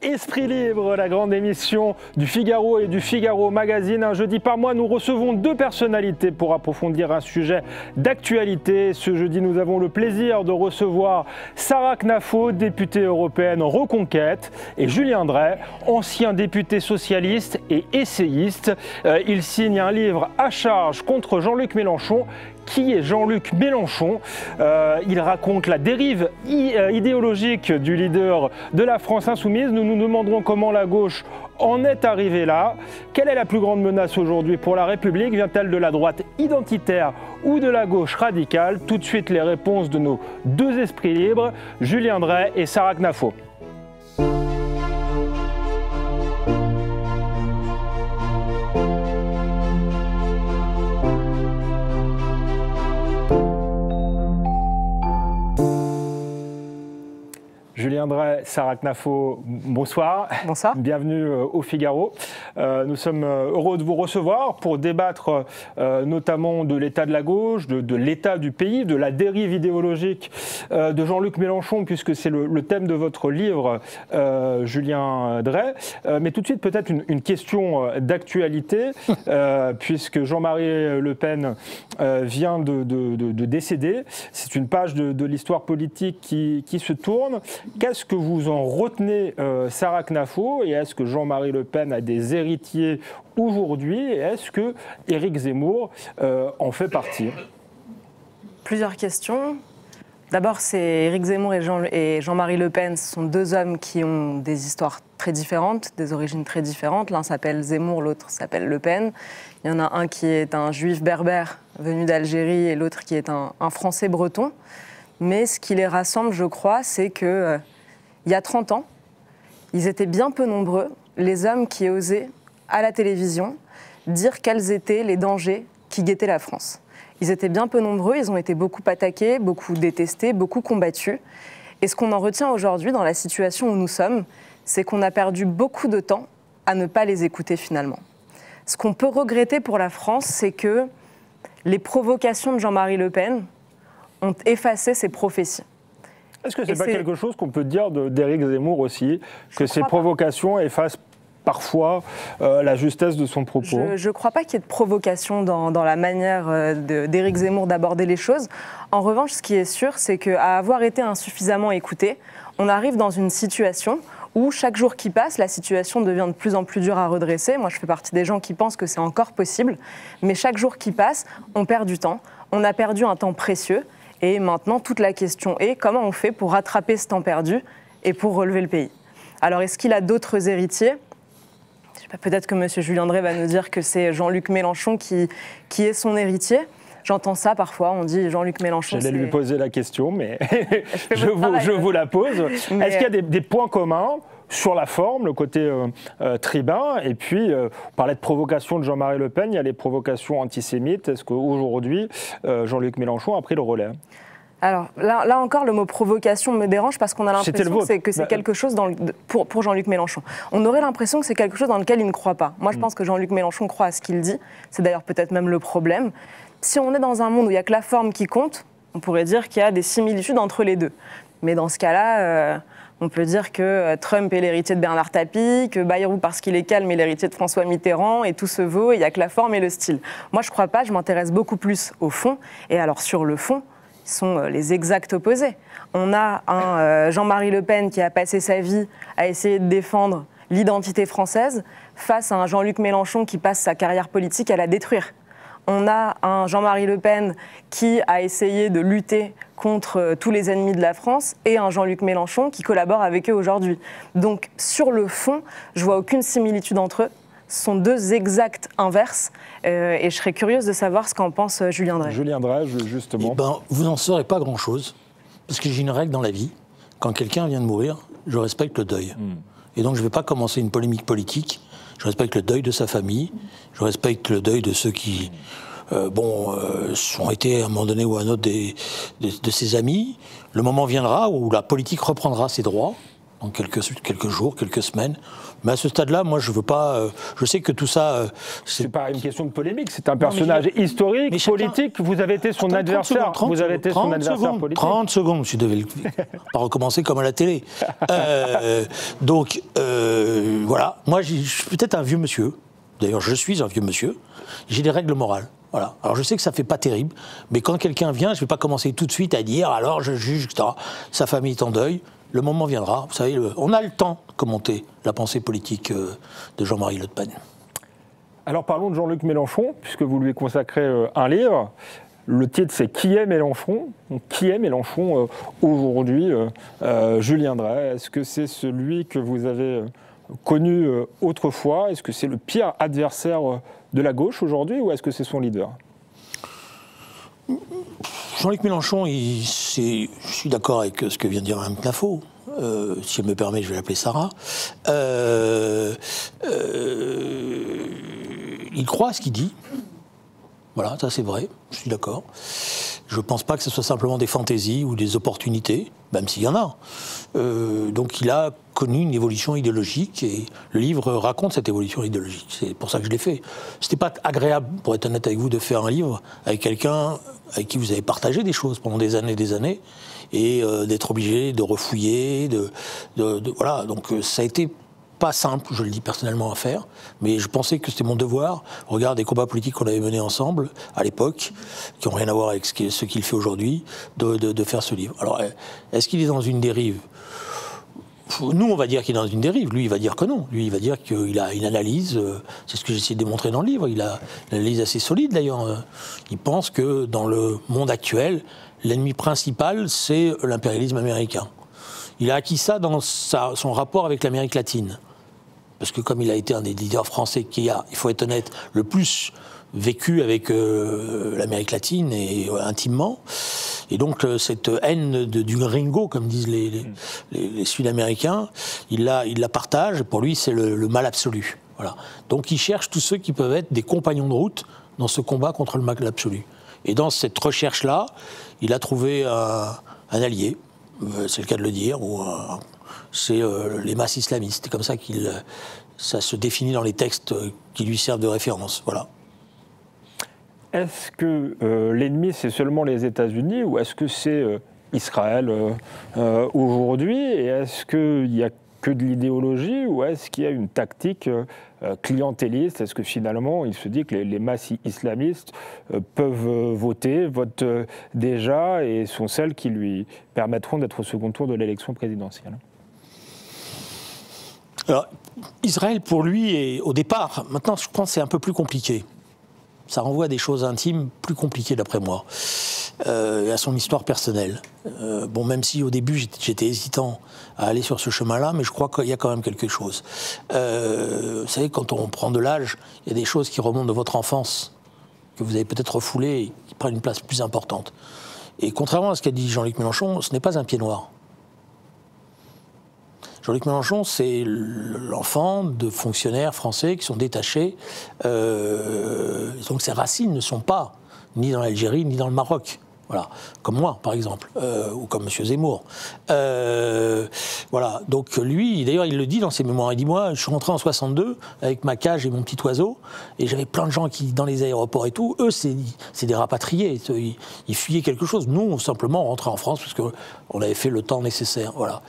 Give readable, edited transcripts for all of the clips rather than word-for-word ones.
Esprit Libre, la grande émission du Figaro et du Figaro Magazine. Un jeudi par mois, nous recevons deux personnalités pour approfondir un sujet d'actualité. Ce jeudi, nous avons le plaisir de recevoir Sarah Knafo, députée européenne Reconquête, et Julien Dray, ancien député socialiste et essayiste. Il signe un livre à charge contre Jean-Luc Mélenchon. Qui est Jean-Luc Mélenchon? Il raconte la dérive idéologique du leader de la France insoumise. Nous nous demanderons comment la gauche en est arrivée là. Quelle est la plus grande menace aujourd'hui pour la République? Vient-elle de la droite identitaire ou de la gauche radicale? Tout de suite, les réponses de nos deux esprits libres, Julien Dray et Sarah Knafo. Julien Dray, Sarah Knafo, bonsoir. Bonsoir. Bienvenue au Figaro. Nous sommes heureux de vous recevoir pour débattre notamment de l'état de la gauche, de l'état du pays, de la dérive idéologique de Jean-Luc Mélenchon, puisque c'est le thème de votre livre, Julien Dray. Mais tout de suite, peut-être une question d'actualité, puisque Jean-Marie Le Pen vient de décéder. C'est une page de l'histoire politique qui se tourne. Qu'est-ce que vous en retenez, Sarah Knafo, et est-ce que Jean-Marie Le Pen a des héritiers aujourd'hui, et est-ce que Éric Zemmour en fait partie? Plusieurs questions. D'abord, c'est Éric Zemmour et Jean-Marie Le Pen, ce sont deux hommes qui ont des histoires très différentes, des origines très différentes. L'un s'appelle Zemmour, l'autre s'appelle Le Pen. Il y en a un qui est un juif berbère venu d'Algérie et l'autre qui est un Français breton. Mais ce qui les rassemble, je crois, c'est qu'il y a 30 ans, ils étaient bien peu nombreux, les hommes qui osaient, à la télévision, dire quels étaient les dangers qui guettaient la France. Ils étaient bien peu nombreux, ils ont été beaucoup attaqués, beaucoup détestés, beaucoup combattus. Et ce qu'on en retient aujourd'hui, dans la situation où nous sommes, c'est qu'on a perdu beaucoup de temps à ne pas les écouter finalement. Ce qu'on peut regretter pour la France, c'est que les provocations de Jean-Marie Le Pen ont effacé ces prophéties. Est-ce que ce n'est pas quelque chose qu'on peut dire d'Éric Zemmour aussi, que ces provocations effacent parfois la justesse de son propos? Je ne crois pas qu'il y ait de provocation dans la manière d'Éric Zemmour d'aborder les choses. En revanche, ce qui est sûr, c'est qu'à avoir été insuffisamment écouté, on arrive dans une situation où chaque jour qui passe, la situation devient de plus en plus dure à redresser. Moi, je fais partie des gens qui pensent que c'est encore possible. Mais chaque jour qui passe, on perd du temps. On a perdu un temps précieux. Et maintenant, toute la question est comment on fait pour rattraper ce temps perdu et pour relever le pays. Alors, est-ce qu'il a d'autres héritiers? Je sais pas, peut-être que M. Julien Dray va nous dire que c'est Jean-Luc Mélenchon qui est son héritier. J'entends ça parfois, on dit Jean-Luc Mélenchon. J'allais lui poser la question, mais je vous la pose. Est-ce qu'il y a des points communs sur la forme, le côté tribun, et puis on parlait de provocation de Jean-Marie Le Pen, il y a les provocations antisémites. Est-ce qu'aujourd'hui, Jean-Luc Mélenchon a pris le relais? Alors là encore, le mot provocation me dérange parce qu'on a l'impression que c'est quelque chose pour Jean-Luc Mélenchon. On aurait l'impression que c'est quelque chose dans lequel il ne croit pas. Moi, je pense que Jean-Luc Mélenchon croit à ce qu'il dit. C'est d'ailleurs peut-être même le problème. Si on est dans un monde où il n'y a que la forme qui compte, on pourrait dire qu'il y a des similitudes entre les deux. Mais dans ce cas-là, on peut dire que Trump est l'héritier de Bernard Tapie, que Bayrou, parce qu'il est calme, est l'héritier de François Mitterrand, et tout se vaut, il n'y a que la forme et le style. Moi, je ne crois pas, je m'intéresse beaucoup plus au fond. Et alors, sur le fond, ils sont les exacts opposés. On a un Jean-Marie Le Pen qui a passé sa vie à essayer de défendre l'identité française face à un Jean-Luc Mélenchon qui passe sa carrière politique à la détruire. On a un Jean-Marie Le Pen qui a essayé de lutter contre tous les ennemis de la France et un Jean-Luc Mélenchon qui collabore avec eux aujourd'hui. Donc, sur le fond, je vois aucune similitude entre eux. Ce sont deux exacts inverses et je serais curieuse de savoir ce qu'en pense Julien Dray. Julien Dray, justement. Vous n'en saurez pas grand-chose, parce que j'ai une règle dans la vie. Quand quelqu'un vient de mourir, je respecte le deuil. Et donc, je ne vais pas commencer une polémique politique. Je respecte le deuil de sa famille, je respecte le deuil de ceux qui ont été à un moment donné ou à un autre de ses amis. Le moment viendra où la politique reprendra ses droits dans quelques jours, quelques semaines. Mais à ce stade-là, moi, je veux pas. Je sais que tout ça. C'est pas une question de polémique. C'est un personnage historique, politique. Vous avez été son adversaire. Vous avez été son adversaire politique. 30 secondes. Je devais pas recommencer comme à la télé. Donc voilà. Moi, je suis peut-être un vieux monsieur. D'ailleurs, je suis un vieux monsieur. J'ai des règles morales. Voilà. Alors je sais que ça fait pas terrible, mais quand quelqu'un vient, je vais pas commencer tout de suite à dire alors je juge, etc. Sa famille est en deuil. Le moment viendra. Vous savez, on a le temps de commenter la pensée politique de Jean-Marie Le Pen. Alors parlons de Jean-Luc Mélenchon, puisque vous lui consacrez un livre. Le titre, c'est « Qui est Mélenchon ?» Donc, qui est Mélenchon aujourd'hui, Julien Dray? Est-ce que c'est celui que vous avez connu autrefois? Est-ce que c'est le pire adversaire de la gauche aujourd'hui, ou est-ce que c'est son leader? Jean-Luc Mélenchon, je suis d'accord avec ce que vient de dire Mme Knafo. Si elle me permet, je vais l'appeler Sarah. Il croit à ce qu'il dit. Voilà, ça c'est vrai, je suis d'accord. Je ne pense pas que ce soit simplement des fantaisies ou des opportunités, même s'il y en a. Donc il a connu une évolution idéologique et le livre raconte cette évolution idéologique. C'est pour ça que je l'ai fait. C'était pas agréable, pour être honnête avec vous, de faire un livre avec quelqu'un avec qui vous avez partagé des choses pendant des années, et d'être obligé de refouiller, voilà. Donc ça a été pas simple, je le dis personnellement, à faire, mais je pensais que c'était mon devoir, au regard des combats politiques qu'on avait menés ensemble, à l'époque, qui n'ont rien à voir avec ce qu'il fait aujourd'hui, de faire ce livre. Alors, est-ce qu'il est dans une dérive ? Nous, on va dire qu'il est dans une dérive, lui, il va dire que non. Lui, il va dire qu'il a une analyse, c'est ce que j'ai essayé de démontrer dans le livre, il a une analyse assez solide, d'ailleurs. Il pense que, dans le monde actuel, l'ennemi principal, c'est l'impérialisme américain. Il a acquis ça dans son rapport avec l'Amérique latine. Parce que comme il a été un des leaders français qui a, il faut être honnête, le plus vécu avec l'Amérique latine et intimement, et donc cette haine du gringo, comme disent les Sud-Américains, il la partage, pour lui c'est le mal absolu. Voilà. Donc il cherche tous ceux qui peuvent être des compagnons de route dans ce combat contre le mal absolu. Et dans cette recherche-là, il a trouvé un allié, c'est le cas de le dire, c'est les masses islamistes. C'est comme ça ça se définit dans les textes qui lui servent de référence. Voilà. Est-ce que l'ennemi, c'est seulement les États-Unis, ou est-ce que c'est Israël aujourd'hui? Et est-ce qu'il n'y a que de l'idéologie, ou est-ce qu'il y a une tactique clientéliste? Est-ce que finalement, il se dit que les masses islamistes votent déjà, et sont celles qui lui permettront d'être au second tour de l'élection présidentielle? Alors, Israël, pour lui, au départ, maintenant, je pense que c'est un peu plus compliqué. Ça renvoie à des choses intimes plus compliquées, d'après moi, et à son histoire personnelle. Bon, même si au début, j'étais hésitant à aller sur ce chemin-là, mais je crois qu'il y a quand même quelque chose. Vous savez, quand on prend de l'âge, il y a des choses qui remontent de votre enfance, que vous avez peut-être refoulées et qui prennent une place plus importante. Et contrairement à ce qu'a dit Jean-Luc Mélenchon, ce n'est pas un pied noir. Jean-Luc Mélenchon, c'est l'enfant de fonctionnaires français qui sont détachés. Donc ses racines ne sont pas ni dans l'Algérie, ni dans le Maroc. Voilà, comme moi, par exemple, ou comme M. Zemmour. Voilà, donc lui, d'ailleurs, il le dit dans ses mémoires. Il dit, moi, je suis rentré en 62 avec ma cage et mon petit oiseau, et j'avais plein de gens qui, dans les aéroports et tout, eux, c'est des rapatriés. Ils fuyaient quelque chose. Nous, on simplement rentrait en France parce qu'on avait fait le temps nécessaire. Voilà.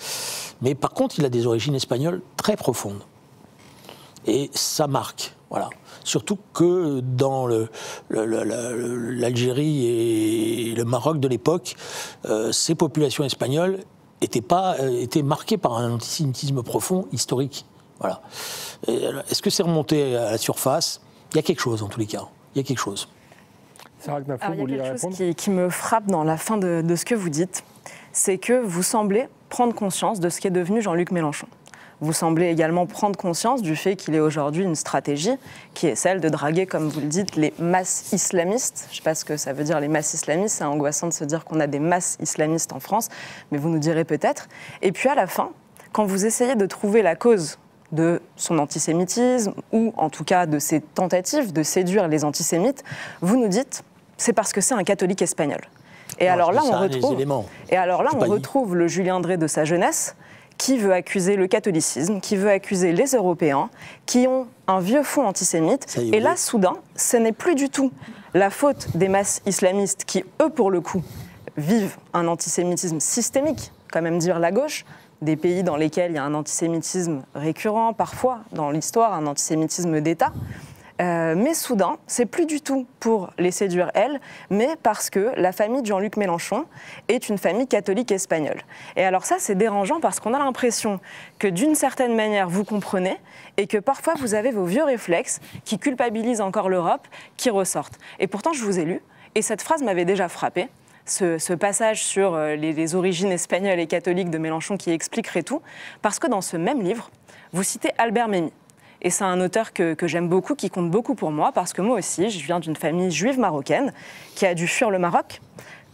Mais par contre, il a des origines espagnoles très profondes. Et ça marque, voilà. Surtout que dans l'Algérie et le Maroc de l'époque, ces populations espagnoles étaient marquées par un antisémitisme profond, historique. Voilà. Est-ce que c'est remonté à la surface? Il y a quelque chose, en tous les cas. Il y a quelque chose. Sarah Knafo, vous vouliez répondre? Il y a quelque chose qui me frappe dans la fin de ce que vous dites, c'est que vous semblez prendre conscience de ce qu'est devenu Jean-Luc Mélenchon. Vous semblez également prendre conscience du fait qu'il est aujourd'hui une stratégie qui est celle de draguer, comme vous le dites, les masses islamistes. Je ne sais pas ce que ça veut dire, les masses islamistes. C'est angoissant de se dire qu'on a des masses islamistes en France, mais vous nous direz peut-être. Et puis à la fin, quand vous essayez de trouver la cause de son antisémitisme, ou en tout cas de ses tentatives de séduire les antisémites, vous nous dites c'est parce que c'est un catholique espagnol. Et alors là, on retrouve le Julien Dray de sa jeunesse, qui veut accuser le catholicisme, qui veut accuser les Européens, qui ont un vieux fond antisémite. Et là, soudain, ce n'est plus du tout la faute des masses islamistes qui, eux, pour le coup, vivent un antisémitisme systémique, quand même dire la gauche, des pays dans lesquels il y a un antisémitisme récurrent, parfois, dans l'histoire, un antisémitisme d'État. Mais soudain, c'est plus du tout pour les séduire elles, mais parce que la famille de Jean-Luc Mélenchon est une famille catholique espagnole. Et alors ça, c'est dérangeant parce qu'on a l'impression que d'une certaine manière, vous comprenez et que parfois vous avez vos vieux réflexes qui culpabilisent encore l'Europe, qui ressortent. Et pourtant, je vous ai lu, et cette phrase m'avait déjà frappée, ce passage sur les origines espagnoles et catholiques de Mélenchon qui expliquerait tout, parce que dans ce même livre, vous citez Albert Memmi. Et c'est un auteur que j'aime beaucoup, qui compte beaucoup pour moi, parce que moi aussi, je viens d'une famille juive marocaine qui a dû fuir le Maroc,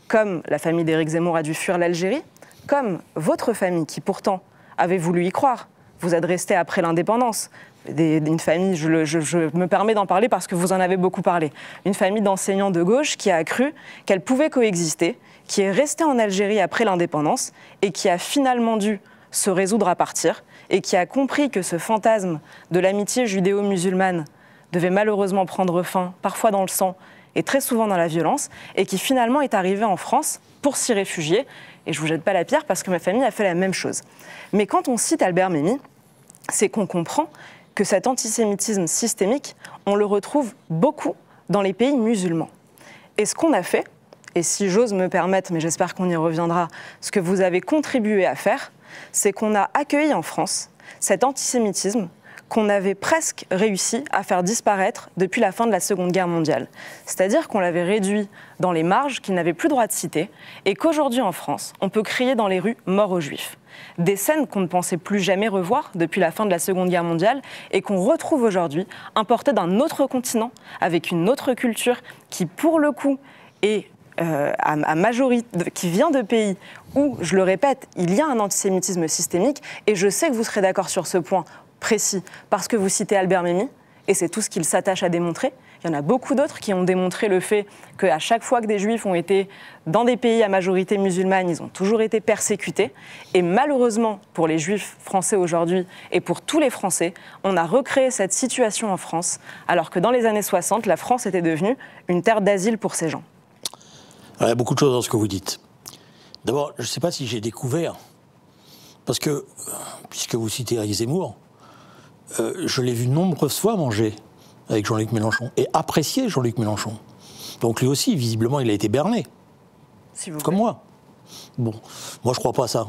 comme la famille d'Éric Zemmour a dû fuir l'Algérie, comme votre famille qui pourtant avait voulu y croire. Vous êtes resté après l'indépendance. Une famille, je me permets d'en parler parce que vous en avez beaucoup parlé, une famille d'enseignants de gauche qui a cru qu'elle pouvait coexister, qui est restée en Algérie après l'indépendance et qui a finalement dû se résoudre à partir et qui a compris que ce fantasme de l'amitié judéo-musulmane devait malheureusement prendre fin, parfois dans le sang et très souvent dans la violence, et qui finalement est arrivé en France pour s'y réfugier. Et je ne vous jette pas la pierre parce que ma famille a fait la même chose. Mais quand on cite Albert Memmi, c'est qu'on comprend que cet antisémitisme systémique, on le retrouve beaucoup dans les pays musulmans. Et ce qu'on a fait, et si j'ose me permettre, mais j'espère qu'on y reviendra, ce que vous avez contribué à faire, c'est qu'on a accueilli en France cet antisémitisme qu'on avait presque réussi à faire disparaître depuis la fin de la Seconde Guerre mondiale. C'est-à-dire qu'on l'avait réduit dans les marges qu'il n'avait plus droit de citer et qu'aujourd'hui en France, on peut crier dans les rues « mort aux Juifs ». Des scènes qu'on ne pensait plus jamais revoir depuis la fin de la Seconde Guerre mondiale et qu'on retrouve aujourd'hui importées d'un autre continent avec une autre culture qui, pour le coup, est à majorité, qui vient de pays où, je le répète, il y a un antisémitisme systémique, et je sais que vous serez d'accord sur ce point précis, parce que vous citez Albert Memmi, et c'est tout ce qu'il s'attache à démontrer. Il y en a beaucoup d'autres qui ont démontré le fait qu'à chaque fois que des Juifs ont été dans des pays à majorité musulmane, ils ont toujours été persécutés. Et malheureusement, pour les Juifs français aujourd'hui, et pour tous les Français, on a recréé cette situation en France, alors que dans les années 60, la France était devenue une terre d'asile pour ces gens. Il y a beaucoup de choses dans ce que vous dites. D'abord, je ne sais pas si j'ai découvert, parce que, puisque vous citez Éric Zemmour, je l'ai vu nombreuses fois manger avec Jean-Luc Mélenchon, et apprécier Jean-Luc Mélenchon. Donc lui aussi, visiblement, il a été berné. Comme moi. Bon, moi je ne crois pas à ça.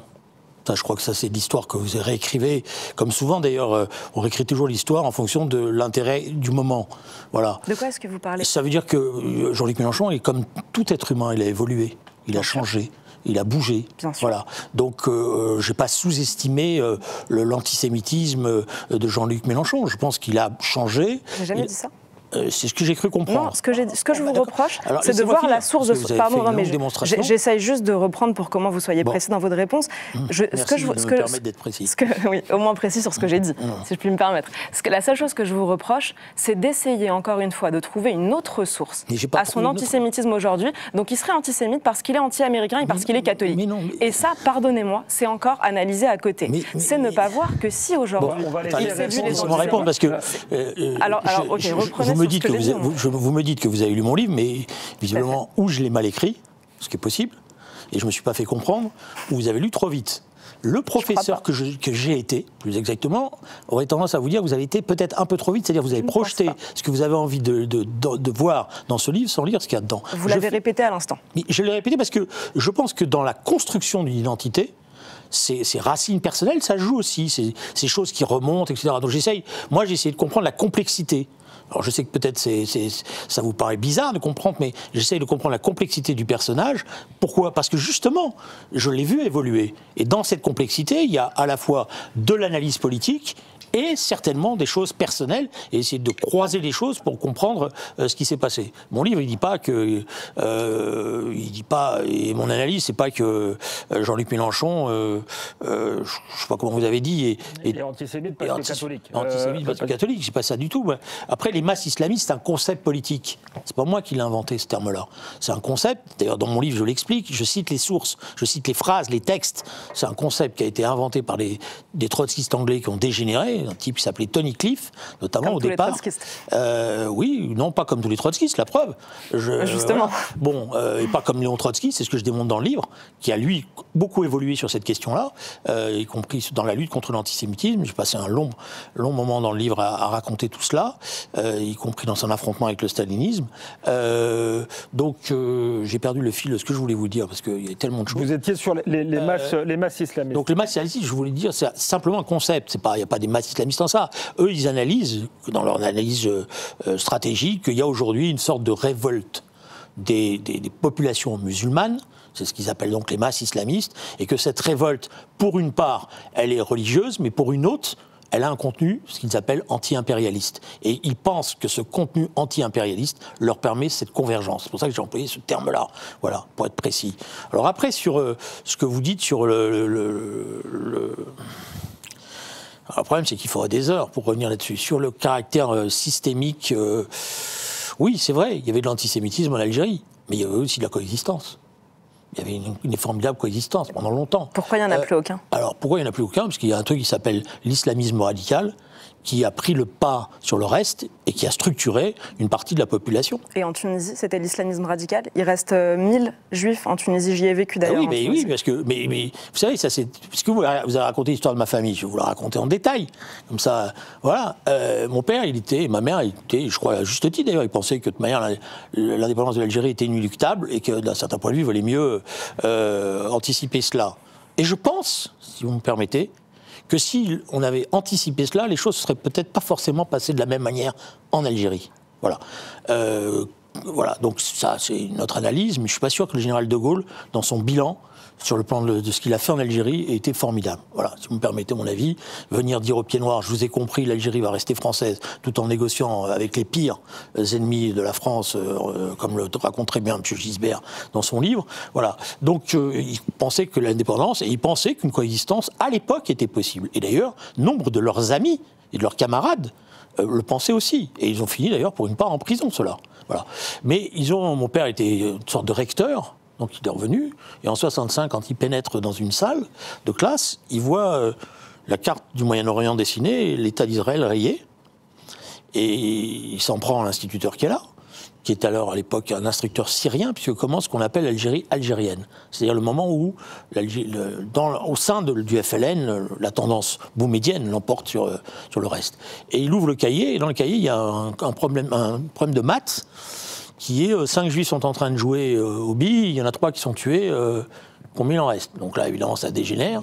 Ça, je crois que ça, c'est l'histoire que vous réécrivez. Comme souvent, d'ailleurs, on réécrit toujours l'histoire en fonction de l'intérêt du moment. Voilà. De quoi est-ce que vous parlez ? Ça veut dire que Jean-Luc Mélenchon est comme tout être humain. Il a évolué, il a changé, il a bougé. Bien sûr. Voilà. Donc, je n'ai pas sous-estimé l'antisémitisme de Jean-Luc Mélenchon. Je pense qu'il a changé. J'ai jamais dit ça. C'est ce que j'ai cru comprendre. Non, ce que je vous reproche, c'est de voir la source de... Pardon, non, mais j'essaye juste de reprendre pour comment vous soyez précis dans votre réponse. Merci de me permettre d'être précis. Oui, au moins précis sur ce que j'ai dit, si je puis me permettre. La seule chose que je vous reproche, c'est d'essayer encore une fois de trouver une autre source à son antisémitisme aujourd'hui. Donc il serait antisémite parce qu'il est anti-américain et parce qu'il est catholique. Et ça, pardonnez-moi, c'est encore analysé à côté. C'est ne pas voir que si aujourd'hui... Laissez-moi répondre parce que... Alors, ok, reprenez. Vous me dites que vous avez lu mon livre, mais visiblement, ou je l'ai mal écrit, ce qui est possible, et je ne me suis pas fait comprendre, ou vous avez lu trop vite. Le professeur que j'ai été, plus exactement, aurait tendance à vous dire que vous avez été peut-être un peu trop vite, c'est-à-dire que vous avez projeté ce que vous avez envie de voir dans ce livre sans lire ce qu'il y a dedans. Vous l'avez répété à l'instant. Je l'ai répété parce que je pense que dans la construction d'une identité, ces racines personnelles, ça joue aussi, ces choses qui remontent, etc. Donc j'ai essayé de comprendre la complexité. Alors je sais que peut-être ça vous paraît bizarre de comprendre, mais j'essaye de comprendre la complexité du personnage. Pourquoi ? Parce que justement, je l'ai vu évoluer. Et dans cette complexité, il y a à la fois de l'analyse politique et certainement des choses personnelles, et essayer de croiser les choses pour comprendre ce qui s'est passé. Mon livre, il dit pas que, et mon analyse, c'est pas que Jean-Luc Mélenchon, je sais pas comment vous avez dit, est antisémite parce que catholique. Antisémite parce que catholique, c'est pas ça du tout. Après, les masses islamistes, c'est un concept politique. C'est pas moi qui l'ai inventé, ce terme-là. C'est un concept. D'ailleurs, dans mon livre, je l'explique. Je cite les sources, je cite les phrases, les textes. C'est un concept qui a été inventé par des trotskistes anglais qui ont dégénéré. Un type qui s'appelait Tony Cliff, notamment comme au tous départ. Les trotskistes. Oui, non, pas comme tous les trotskistes, la preuve. Justement. Bon, et pas comme Léon Trotsky, c'est ce que je démontre dans le livre, qui a lui beaucoup évolué sur cette question-là, y compris dans la lutte contre l'antisémitisme. J'ai passé un long moment dans le livre à raconter tout cela, y compris dans son affrontement avec le stalinisme. Donc j'ai perdu le fil de ce que je voulais vous dire, parce qu'il y a tellement de choses. Vous étiez sur les masses islamistes. Donc les masses islamistes, je voulais dire, c'est simplement un concept. Il n'y a pas des masses islamistes en ça. Eux, ils analysent, dans leur analyse stratégique, qu'il y a aujourd'hui une sorte de révolte des populations musulmanes. C'est ce qu'ils appellent donc les masses islamistes, et que cette révolte, pour une part, elle est religieuse, mais pour une autre, elle a un contenu, ce qu'ils appellent anti-impérialiste. Et ils pensent que ce contenu anti-impérialiste leur permet cette convergence. C'est pour ça que j'ai employé ce terme-là, voilà, pour être précis. Alors après, sur ce que vous dites sur Alors, le problème, c'est qu'il faudrait des heures pour revenir là-dessus. Sur le caractère systémique, oui, c'est vrai, il y avait de l'antisémitisme en Algérie, mais il y avait aussi de la coexistence. Il y avait une formidable coexistence pendant longtemps. Pourquoi il n'y en a plus aucun ? Alors, pourquoi il n'y en a plus aucun ? Parce qu'il y a un truc qui s'appelle l'islamisme radical, qui a pris le pas sur le reste et qui a structuré une partie de la population. Et en Tunisie, c'était l'islamisme radical. Il reste 1000 juifs en Tunisie. J'y ai vécu d'ailleurs. Oui, parce que mais vous savez, ça c'est parce que vous avez raconté l'histoire de ma famille. Je vais vous la raconter en détail. Comme ça, voilà. Mon père, ma mère, je crois à juste titre d'ailleurs, ils pensaient que de manière l'indépendance de l'Algérie était inéluctable et que d'un certain point de vue, il valait mieux anticiper cela. Et je pense, si vous me permettez, que si on avait anticipé cela, les choses ne seraient peut-être pas forcément passées de la même manière en Algérie. Voilà. Voilà. Donc ça, c'est notre analyse, mais je ne suis pas sûr que le général de Gaulle, dans son bilan, sur le plan de ce qu'il a fait en Algérie, ait été formidable. Voilà, si vous me permettez mon avis, venir dire aux pieds noirs, je vous ai compris, l'Algérie va rester française, tout en négociant avec les pires ennemis de la France, comme le raconte très bien M. Gisbert dans son livre. Voilà. Donc, ils pensaient que l'indépendance, et ils pensaient qu'une coexistence, à l'époque, était possible. Et d'ailleurs, nombre de leurs amis et de leurs camarades le pensaient aussi. Et ils ont fini, d'ailleurs, pour une part, en prison, ceux-là. Voilà. Mais mon père était une sorte de recteur. Donc il est revenu, et en 65, quand il pénètre dans une salle de classe, il voit la carte du Moyen-Orient dessinée, l'État d'Israël rayé, et il s'en prend à l'instituteur qui est là, qui est alors à l'époque un instructeur syrien, puisque commence ce qu'on appelle l'Algérie algérienne. C'est-à-dire le moment où, au sein du FLN, la tendance boumedienne l'emporte sur le reste. Et il ouvre le cahier, et dans le cahier, il y a un problème de maths, qui est 5 juifs sont en train de jouer aux billes, il y en a 3 qui sont tués, combien il en reste ? Donc là, évidemment, ça dégénère.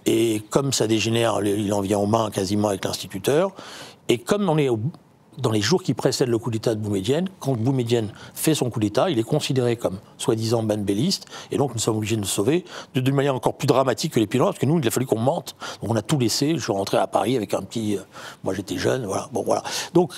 Et comme ça dégénère, il en vient aux mains quasiment avec l'instituteur. Et comme on est dans les jours qui précèdent le coup d'État de Boumedienne, quand Boumedienne fait son coup d'État, il est considéré comme soi-disant ben-belliste, et donc nous sommes obligés de nous sauver d'une manière encore plus dramatique que les pilotes, parce que nous, il a fallu qu'on mente. Donc on a tout laissé, je suis rentré à Paris avec un petit... moi j'étais jeune, voilà. Bon, voilà. Donc,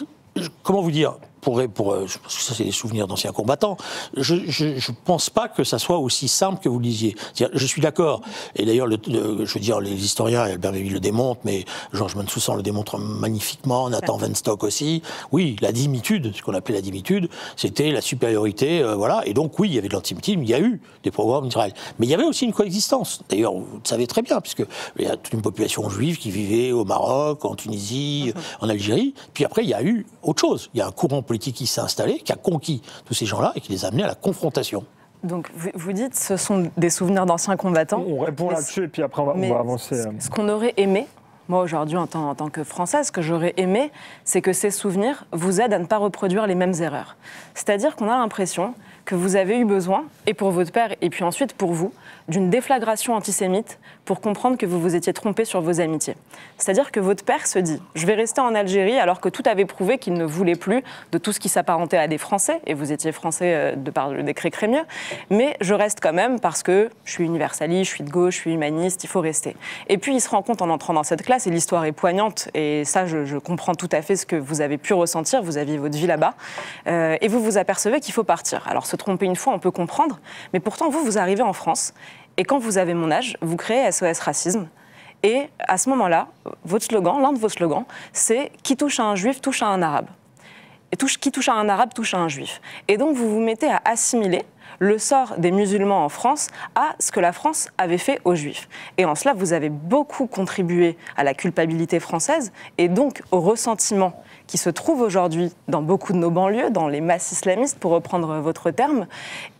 comment vous dire ? Parce que ça, c'est des souvenirs d'anciens combattants. Je ne pense pas que ça soit aussi simple que vous le disiez. Je suis d'accord. Et d'ailleurs, je veux dire, les historiens, Albert Béville le démontre, mais Georges Mansoussan le démontre magnifiquement, Nathan Weinstock aussi. Oui, la dimitude, ce qu'on appelait la dimitude, c'était la supériorité, voilà. Et donc, oui, il y avait de l'antisémitisme, il y a eu des programmes d'Israël. Mais il y avait aussi une coexistence. D'ailleurs, vous le savez très bien, puisqu'il y a toute une population juive qui vivait au Maroc, en Tunisie, en Algérie. Puis après, il y a eu autre chose. Il y a un courant politique qui s'est installé, qui a conquis tous ces gens-là et qui les a amenés à la confrontation. Donc vous dites ce sont des souvenirs d'anciens combattants. On répond là-dessus et puis après on va avancer. Ce qu'on aurait aimé, moi aujourd'hui en tant que Française, ce que j'aurais aimé, c'est que ces souvenirs vous aident à ne pas reproduire les mêmes erreurs. C'est-à-dire qu'on a l'impression que vous avez eu besoin, et pour votre père, et puis ensuite pour vous, d'une déflagration antisémite pour comprendre que vous vous étiez trompé sur vos amitiés. C'est-à-dire que votre père se dit « je vais rester en Algérie » alors que tout avait prouvé qu'il ne voulait plus de tout ce qui s'apparentait à des Français, et vous étiez Français de par le décret Crémieux, mais je reste quand même parce que je suis universaliste, je suis de gauche, je suis humaniste, il faut rester. Et puis il se rend compte en entrant dans cette classe, et l'histoire est poignante, et ça je comprends tout à fait ce que vous avez pu ressentir, vous aviez votre vie là-bas, et vous vous apercevez qu'il faut partir. Alors se tromper une fois, on peut comprendre, mais pourtant vous arrivez en France, et quand vous avez mon âge, vous créez SOS Racisme. Et à ce moment-là, votre slogan, l'un de vos slogans, c'est « Qui touche à un juif, touche à un arabe ». Et qui touche à un arabe, touche à un juif. Et donc vous vous mettez à assimiler le sort des musulmans en France à ce que la France avait fait aux juifs. Et en cela, vous avez beaucoup contribué à la culpabilité française et donc au ressentiment qui se trouve aujourd'hui dans beaucoup de nos banlieues, dans les masses islamistes, pour reprendre votre terme.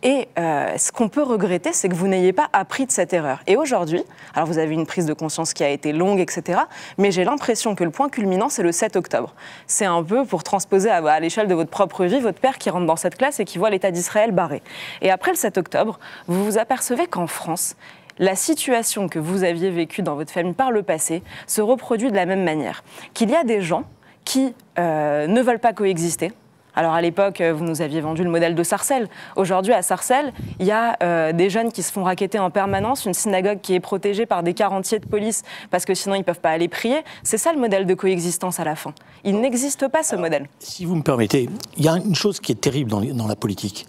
Et ce qu'on peut regretter, c'est que vous n'ayez pas appris de cette erreur. Et aujourd'hui, alors vous avez une prise de conscience qui a été longue, etc., mais j'ai l'impression que le point culminant, c'est le 7 octobre. C'est un peu, pour transposer à l'échelle de votre propre vie, votre père qui rentre dans cette classe et qui voit l'État d'Israël barré. Et après le 7 octobre, vous vous apercevez qu'en France, la situation que vous aviez vécue dans votre famille par le passé se reproduit de la même manière. Qu'il y a des gens qui ne veulent pas coexister. Alors à l'époque, vous nous aviez vendu le modèle de Sarcelles. Aujourd'hui, à Sarcelles, il y a des jeunes qui se font racketter en permanence, une synagogue qui est protégée par des quarantiers de police parce que sinon ils ne peuvent pas aller prier. C'est ça le modèle de coexistence à la fin. Il n'existe pas ce modèle. Si vous me permettez, il y a une chose qui est terrible dans la politique.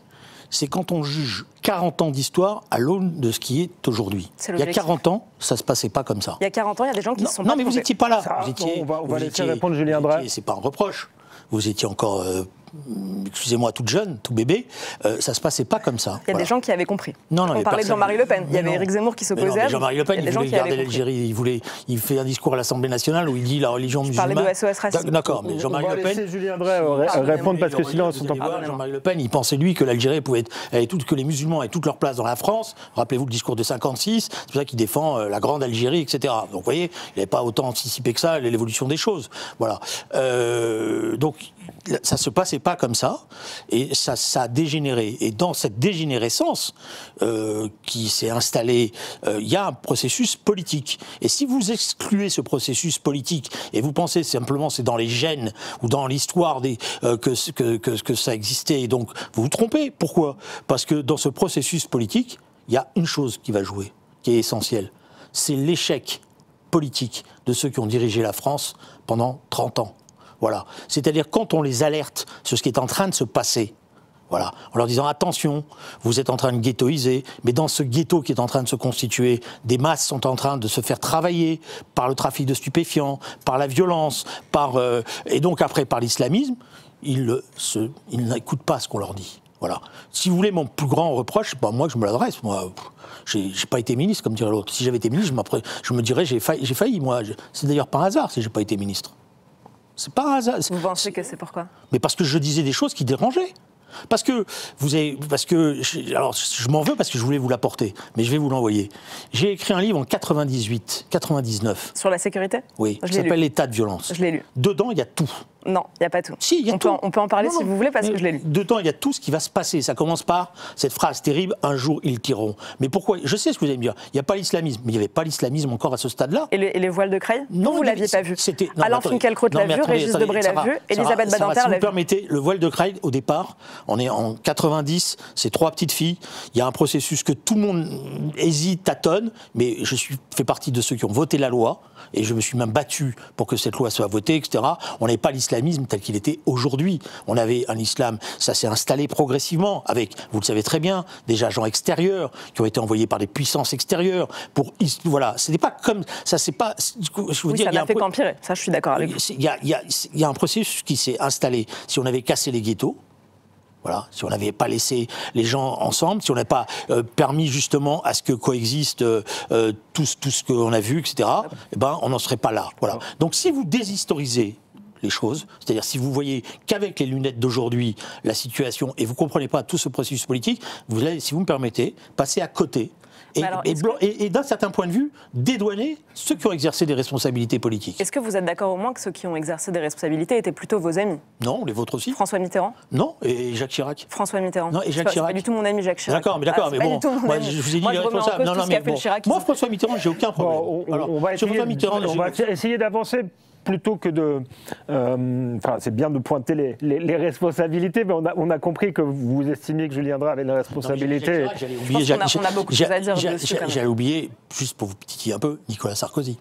C'est quand on juge 40 ans d'histoire à l'aune de ce qui est aujourd'hui. Il y a 40 ans, ça ne se passait pas comme ça. Il y a 40 ans, il y a des gens qui ne sont pas Non, mais vous n'étiez pas là. On va laisser répondre Julien Drey. C'est pas un reproche. Vous étiez encore, excusez-moi, toute jeune, tout bébé. Ça ne se passait pas comme ça. Il y a des gens qui avaient compris. Non, on parlait de Jean-Marie Le Pen. Il y avait Éric Zemmour qui s'opposait à. Jean-Marie Le Pen, il voulait garder l'Algérie. Il fait un discours à l'Assemblée nationale où il dit la religion musulmane. Il parlait de SOS Racisme. D'accord, mais Jean-Marie Le Pen. On va laisser Julien Drey répondre parce que sinon, Jean-Marie Le Pen, il pensait lui que l'Algérie que les musulmans avaient toute leur place dans la France. Rappelez-vous le discours de 56. C'est pour ça qu'il défend la grande Algérie, etc. Donc, vous voyez, il n'avait pas autant anticipé que ça l'évolution des choses. Voilà. Donc, ça se passait pas comme ça. Et ça a dégénéré. Et dans cette dégénérescence qui s'est installée, il y a un processus politique. Et si vous excluez ce processus politique et vous pensez simplement c'est dans les gènes ou dans l'histoire que ça existait, et donc vous vous trompez. Pourquoi ? Parce que dans ce processus politique, il y a une chose qui va jouer, qui est essentielle. C'est l'échec politique de ceux qui ont dirigé la France pendant 30 ans. Voilà. C'est-à-dire quand on les alerte sur ce qui est en train de se passer, voilà, en leur disant attention, vous êtes en train de ghettoiser, mais dans ce ghetto qui est en train de se constituer, des masses sont en train de se faire travailler par le trafic de stupéfiants, par la violence, et donc après par l'islamisme, ils n'écoutent pas ce qu'on leur dit. Voilà. Si vous voulez mon plus grand reproche, moi je me l'adresse. Moi, j'ai pas été ministre, comme dirait l'autre. Si j'avais été ministre, je me dirais j'ai failli. Moi, c'est d'ailleurs par hasard si j'ai pas été ministre. C'est pas un hasard. Vous pensez que c'est pourquoi ? Mais parce que je disais des choses qui dérangeaient. Alors je m'en veux parce que je voulais vous l'apporter, mais je vais vous l'envoyer. J'ai écrit un livre en 99. Sur la sécurité ? Oui, qui s'appelle L'état de violence. Je l'ai lu. Dedans, il y a tout. Non, il n'y a pas tout. Si, il y a tout. On peut en parler si vous voulez, parce que je l'ai lu. Dedans, il y a tout ce qui va se passer. Ça commence par cette phrase terrible, un jour ils tireront. Mais pourquoi ? Je sais ce que vous allez me dire. Il n'y a pas l'islamisme. Mais il n'y avait pas l'islamisme encore à ce stade-là. Et les voiles de Creil ? Non, vous ne l'aviez pas vu. Alain Finkielkraut l'a vu, Régis Debray l'a vu, Elisabeth Badinter l'a vu. Si vous permettez, le voile de Creil, au départ, on est en 90, c'est 3 petites filles. Il y a un processus que tout le monde hésite, tâtonne, mais je fais partie de ceux qui ont voté la loi. Et je me suis même battu pour que cette loi soit votée, etc. On n'avait pas l'islamisme tel qu'il était aujourd'hui. On avait un islam, ça s'est installé progressivement avec, vous le savez très bien, des agents extérieurs qui ont été envoyés par des puissances extérieures pour, voilà, c'était pas comme ça, c'est pas. Je vous oui, ça n'a fait qu'empirer. Ça, je suis d'accord avec vous. Il y a un processus qui s'est installé. Si on avait cassé les ghettos. Voilà, si on n'avait pas laissé les gens ensemble, si on n'avait pas permis justement à ce que coexiste tout ce qu'on a vu, etc., eh ben, on n'en serait pas là. Voilà. Donc si vous déshistorisez les choses, c'est-à-dire si vous voyez qu'avec les lunettes d'aujourd'hui, la situation, et vous ne comprenez pas tout ce processus politique, vous allez, si vous me permettez, passer à côté et d'un certain point de vue, dédouaner ceux qui ont exercé des responsabilités politiques. Est-ce que vous êtes d'accord au moins que ceux qui ont exercé des responsabilités étaient plutôt vos amis? Non, les vôtres aussi. François Mitterrand? Non, et Jacques Chirac? François Mitterrand? Non, et Jacques Chirac? C'est pas du tout mon ami Jacques Chirac. D'accord, mais bon, je vous ai dit les responsables. Moi, François Mitterrand, j'ai aucun problème. On va essayer d'avancer. Plutôt que de... c'est bien de pointer les responsabilités, mais on a compris que vous estimiez que Julien Drey avait une responsabilité. On a beaucoup de choses à dire dessus. J'allais oublier, juste pour vous titiller un peu, Nicolas Sarkozy.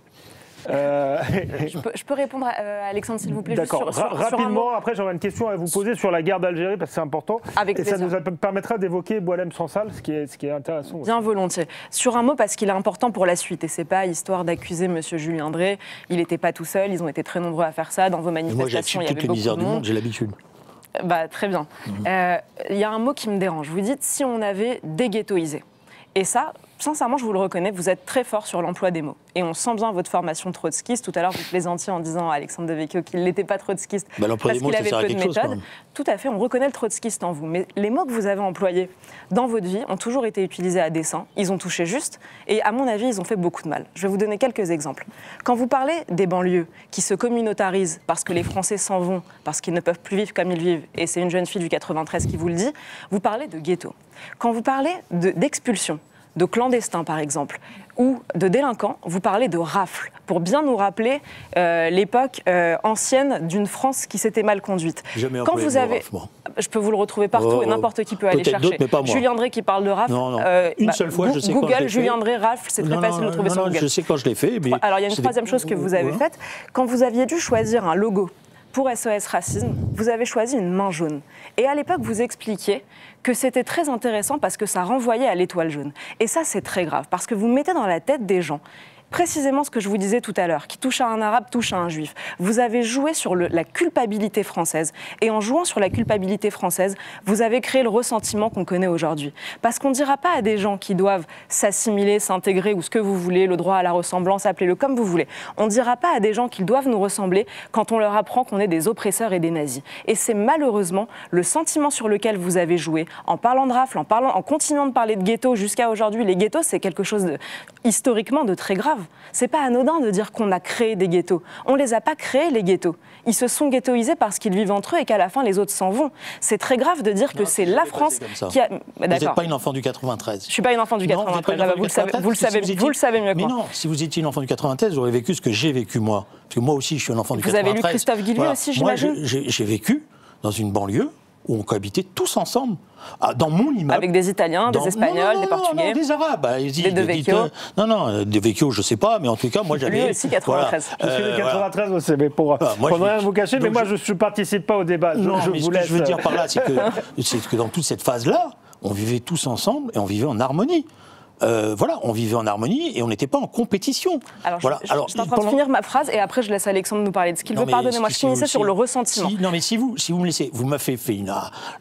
Je peux répondre à Alexandre, s'il vous plaît. D'accord. Rapidement, après j'aurais une question à vous poser sur la guerre d'Algérie, parce que c'est important. Avec plaisir. Ça nous permettra d'évoquer Boualem Sansal, ce qui est intéressant. Bien volontiers. Sur un mot, parce qu'il est important pour la suite, et c'est pas histoire d'accuser M. Julien Drey. Il n'était pas tout seul, ils ont été très nombreux à faire ça. Dans vos manifestations, il y avait beaucoup de monde. J'ai l'habitude. Très bien. Il y a un mot qui me dérange. Vous dites si on avait déghettoisé. Et ça, sincèrement, je vous le reconnais, vous êtes très fort sur l'emploi des mots. Et on sent bien votre formation trotskiste. Tout à l'heure, vous plaisantiez en disant à Alexandre Devecchio qu'il n'était pas trotskiste parce qu'il avait peu de méthode. Tout à fait, on reconnaît le trotskiste en vous. Mais les mots que vous avez employés dans votre vie ont toujours été utilisés à dessein. Ils ont touché juste. Et à mon avis, ils ont fait beaucoup de mal. Je vais vous donner quelques exemples. Quand vous parlez des banlieues qui se communautarisent parce que les Français s'en vont, parce qu'ils ne peuvent plus vivre comme ils vivent, et c'est une jeune fille du 93 qui vous le dit, vous parlez de ghetto. Quand vous parlez d'expulsion, de clandestins par exemple, ou de délinquants, vous parlez de rafles, pour bien nous rappeler l'époque ancienne d'une France qui s'était mal conduite. Quand vous avez... Je peux vous le retrouver partout et n'importe qui peut aller chercher. Julien Drey qui parle de rafle. Non. Une seule fois, je sais Google, quand je l'ai Julien Drey, rafle, c'est très facile de trouver sur Google. Je sais quand je l'ai fait. Mais alors il y a une troisième chose que vous avez faite. Quand vous aviez dû choisir un logo pour SOS Racisme, vous avez choisi une main jaune. Et à l'époque, vous expliquiez que c'était très intéressant parce que ça renvoyait à l'étoile jaune. Et ça, c'est très grave, parce que vous mettez dans la tête des gens précisément ce que je vous disais tout à l'heure, qui touche à un arabe, touche à un juif. Vous avez joué sur la culpabilité française. Et en jouant sur la culpabilité française, vous avez créé le ressentiment qu'on connaît aujourd'hui. Parce qu'on ne dira pas à des gens qui doivent s'assimiler, s'intégrer, ou ce que vous voulez, le droit à la ressemblance, appelez-le comme vous voulez. On ne dira pas à des gens qu'ils doivent nous ressembler quand on leur apprend qu'on est des oppresseurs et des nazis. Et c'est malheureusement le sentiment sur lequel vous avez joué, en parlant de rafle, en continuant de parler de ghetto jusqu'à aujourd'hui. Les ghettos, c'est quelque chose historiquement de très grave. C'est pas anodin de dire qu'on a créé des ghettos. On les a pas créés, les ghettos. Ils se sont ghettoisés parce qu'ils vivent entre eux et qu'à la fin, les autres s'en vont. C'est très grave de dire que c'est la France qui a... Vous n'êtes pas une enfant du 93. Je suis pas une enfant du 93. Vous le savez mieux que moi. Mais non, si vous étiez une enfant du 93, j'aurais vécu ce que j'ai vécu moi. Parce que moi aussi, je suis un enfant du 93. Vous avez lu Christophe Guilluy aussi, j'imagine. Moi, j'ai vécu dans une banlieue où on cohabitait tous ensemble, dans mon immeuble. Avec des Italiens, des Espagnols, des Portugais. Non, des Arabes. Des Devecchio. De Vecchio, je ne sais pas, mais en tout cas, moi j'avais... Lui aussi, 93. Je suis le 93 aussi, mais pour rien vous cacher, mais moi je ne participe pas au débat. Non, mais ce que je veux dire par là, c'est que dans toute cette phase-là, on vivait tous ensemble et on vivait en harmonie. On vivait en harmonie et on n'était pas en compétition. Alors, je suis en train de finir ma phrase et après je laisse Alexandre nous parler de ce qu'il veut. Pardonnez-moi, je finissais sur le ressentiment. Si vous me laissez, vous m'avez fait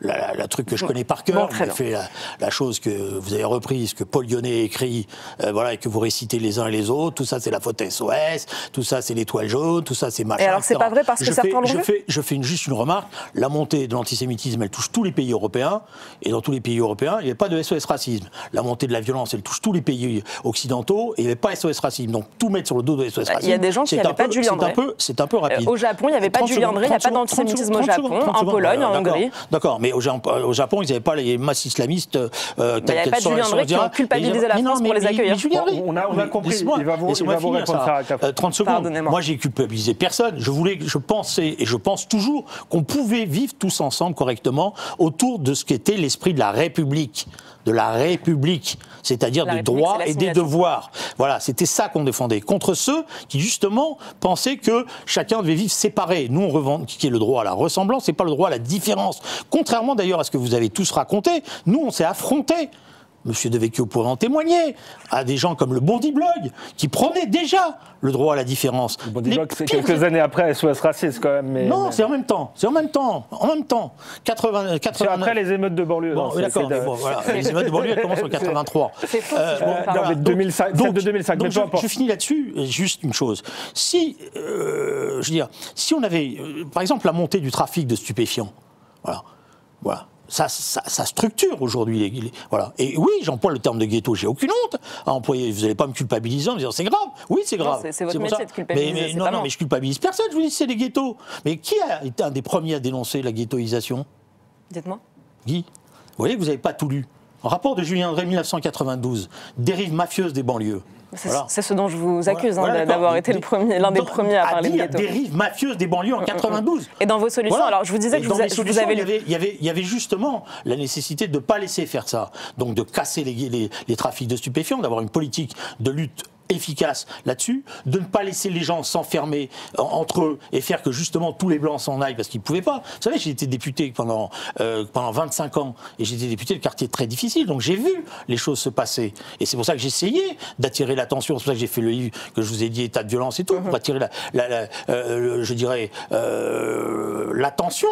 la truc que je connais par cœur, vous m'avez fait la chose que vous avez reprise, que Paul Lyonnais écrit, et que vous récitez les uns et les autres. Tout ça, c'est la faute SOS, tout ça, c'est l'étoile jaune, tout ça, c'est machin. Et alors, c'est pas vrai parce que certains l'ont vu. Je fais juste une remarque. La montée de l'antisémitisme, elle touche tous les pays européens, et dans tous les pays européens, il n'y a pas de SOS racisme. La montée de la violence, elle touche tous les pays occidentaux et il n'y avait pas SOS Racisme. Donc tout mettre sur le dos de SOS Racisme. Il y a des gens qui n'avaient pas de Julien Drey. C'est un peu rapide. Au Japon, il n'y avait pas de Julien Drey, il n'y a pas d'antisémitisme au Japon, en Pologne, en Hongrie. D'accord, mais au Japon, ils n'avaient pas les masses islamistes. Il n'y avait pas de Julien Drey qui ont culpabilisé la France pour les accueillir. On a compris, il va vous répondre ça. 30 secondes. Moi, j'ai culpabilisé personne. Je pensais et je pense toujours qu'on pouvait vivre tous ensemble correctement autour de ce qu'était l'esprit de la République. C'est-à-dire des droits et des devoirs. Voilà, c'était ça qu'on défendait. Contre ceux qui, justement, pensaient que chacun devait vivre séparé. Nous, on revendiquait le droit à la ressemblance, et pas le droit à la différence. Contrairement, d'ailleurs, à ce que vous avez tous raconté, nous, on s'est affrontés. Monsieur Devecchio pourrait en témoigner, à des gens comme le Bondi Blog, qui prenaient déjà le droit à la différence. Le Bondi Blog, c'est quelques années après SOS Racisme, quand même. Non, c'est en même temps. 80. C'est après les émeutes de banlieue. Bon, d'accord, les émeutes de banlieue, elles commencent en 83. C'est faux. De 2005. Je finis là-dessus, juste une chose. Si on avait, par exemple, la montée du trafic de stupéfiants, voilà. ça structure aujourd'hui. Voilà. Et oui, j'emploie le terme de ghetto, j'ai aucune honte à employer. Vous n'allez pas me culpabiliser en me disant c'est grave. Oui, c'est grave. C'est votre métier de culpabiliser. Mais non, mais je culpabilise personne, je vous dis c'est les ghettos. Mais qui a été un des premiers à dénoncer la ghettoisation? Dites-moi. Guy, vous voyez, vous n'avez pas tout lu. En rapport de Julien Drey 1992, dérive mafieuse des banlieues. C'est ce dont je vous accuse, d'avoir été l'un des premiers à parler de ghetto. Dérive mafieuse des banlieues en 92. Et dans vos solutions, alors je vous disais que vous avez lu. Il y avait justement la nécessité de ne pas laisser faire ça. Donc de casser les trafics de stupéfiants, d'avoir une politique de lutte efficace là-dessus, de ne pas laisser les gens s'enfermer entre eux et faire que justement tous les Blancs s'en aillent parce qu'ils ne pouvaient pas. Vous savez, j'ai été député pendant 25 ans et j'ai été député de quartier très difficile, donc j'ai vu les choses se passer. Et c'est pour ça que j'ai essayé d'attirer l'attention, c'est pour ça que j'ai fait le livre que je vous ai dit, État de violence et tout, pour attirer l'attention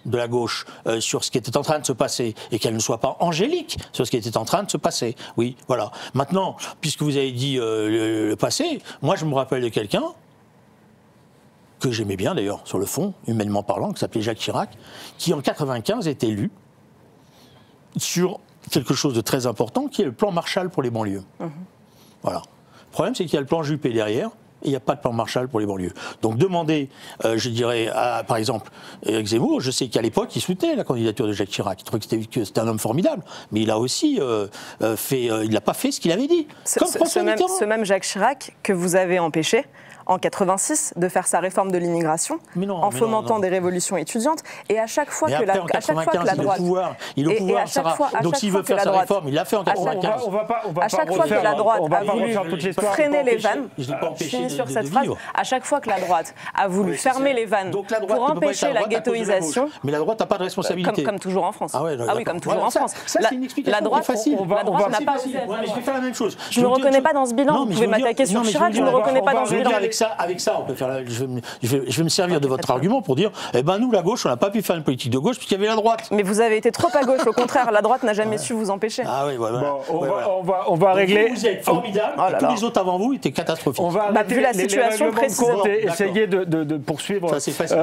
de la gauche sur ce qui était en train de se passer et qu'elle ne soit pas angélique sur ce qui était en train de se passer. Oui, voilà. Maintenant, puisque vous avez dit le passé, moi je me rappelle de quelqu'un que j'aimais bien d'ailleurs, sur le fond, humainement parlant, qui s'appelait Jacques Chirac, qui en 1995 est élu sur quelque chose de très important, qui est le plan Marshall pour les banlieues. Voilà. Le problème, c'est qu'il y a le plan Juppé derrière, et il n'y a pas de plan Marshall pour les banlieues. Donc demandez, je dirais, par exemple, Éric Zemmour, je sais qu'à l'époque, il soutenait la candidature de Jacques Chirac. Il trouvait que c'était un homme formidable. Mais il a aussi il n'a pas fait ce qu'il avait dit. Ce même Jacques Chirac que vous avez empêché, en 86, de faire sa réforme de l'immigration, en fomentant des révolutions étudiantes. Et à chaque fois que la droite... Il a le pouvoir, Sarah. Donc s'il veut faire sa réforme, il l'a fait en 95. À chaque fois que la droite a voulu freiner les vannes, je finis sur cette phrase, à chaque fois que la droite a voulu fermer les vannes pour empêcher la ghettoisation... Mais la droite n'a pas de responsabilité. Comme toujours en France. Ah oui, comme toujours en France. Ça, c'est une explication. La droite n'a pas... Je vais faire la même chose. Je ne me reconnais pas dans ce bilan. Vous pouvez m'attaquer sur Chirac, je ne me reconnais pas dans ce bilan. Avec ça, on peut faire. Je vais me servir de votre argument pour dire, nous, la gauche, on n'a pas pu faire une politique de gauche puisqu'il y avait la droite. Mais vous avez été trop à gauche. Au contraire, la droite n'a jamais su vous empêcher. Ah oui, voilà. Bon, on va régler. Vous êtes formidable. Et tous les autres avant vous étaient catastrophiques. On va vu la situation précisément. Essayer de poursuivre. Ça, c'est facile.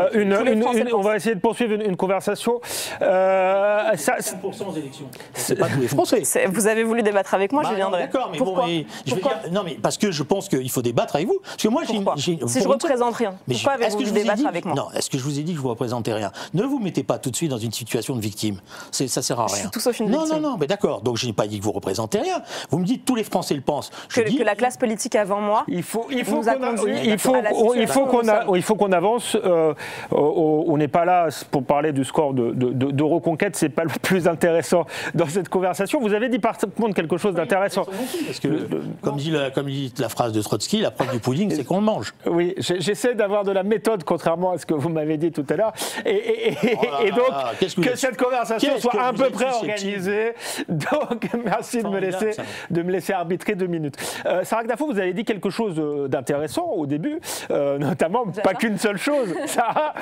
On va essayer de poursuivre une conversation. 5% aux élections. C'est pas tous les Français. Vous avez voulu débattre avec moi, je viendrai. D'accord, mais pourquoi non, mais parce que je pense qu'il faut débattre avec vous. Parce que moi, si je représente rien, pourquoi avez-vous voulu débattre avec moi? Non, est-ce que je vous ai dit que je ne vous représentais rien? Ne vous mettez pas tout de suite dans une situation de victime. Ça sert à rien. Je suis tout sauf une victime. Non, mais d'accord. Donc je n'ai pas dit que vous représentez rien. Vous me dites tous les Français le pensent. Que la classe politique avant moi il faut qu'on avance. On n'est pas là pour parler du score de Reconquête. C'est pas le plus intéressant dans cette conversation. Vous avez dit par contre quelque chose d'intéressant. Parce que, comme dit la phrase de Trotsky, la preuve du pudding, c'est qu'on le mange. Oui, j'essaie d'avoir de la méthode, contrairement à ce que vous m'avez dit tout à l'heure. Et donc, que cette conversation soit à peu près organisée. Donc, merci de me laisser arbitrer 2 minutes. Sarah Knafo, vous avez dit quelque chose d'intéressant au début, notamment, pas qu'une seule chose, Sarah,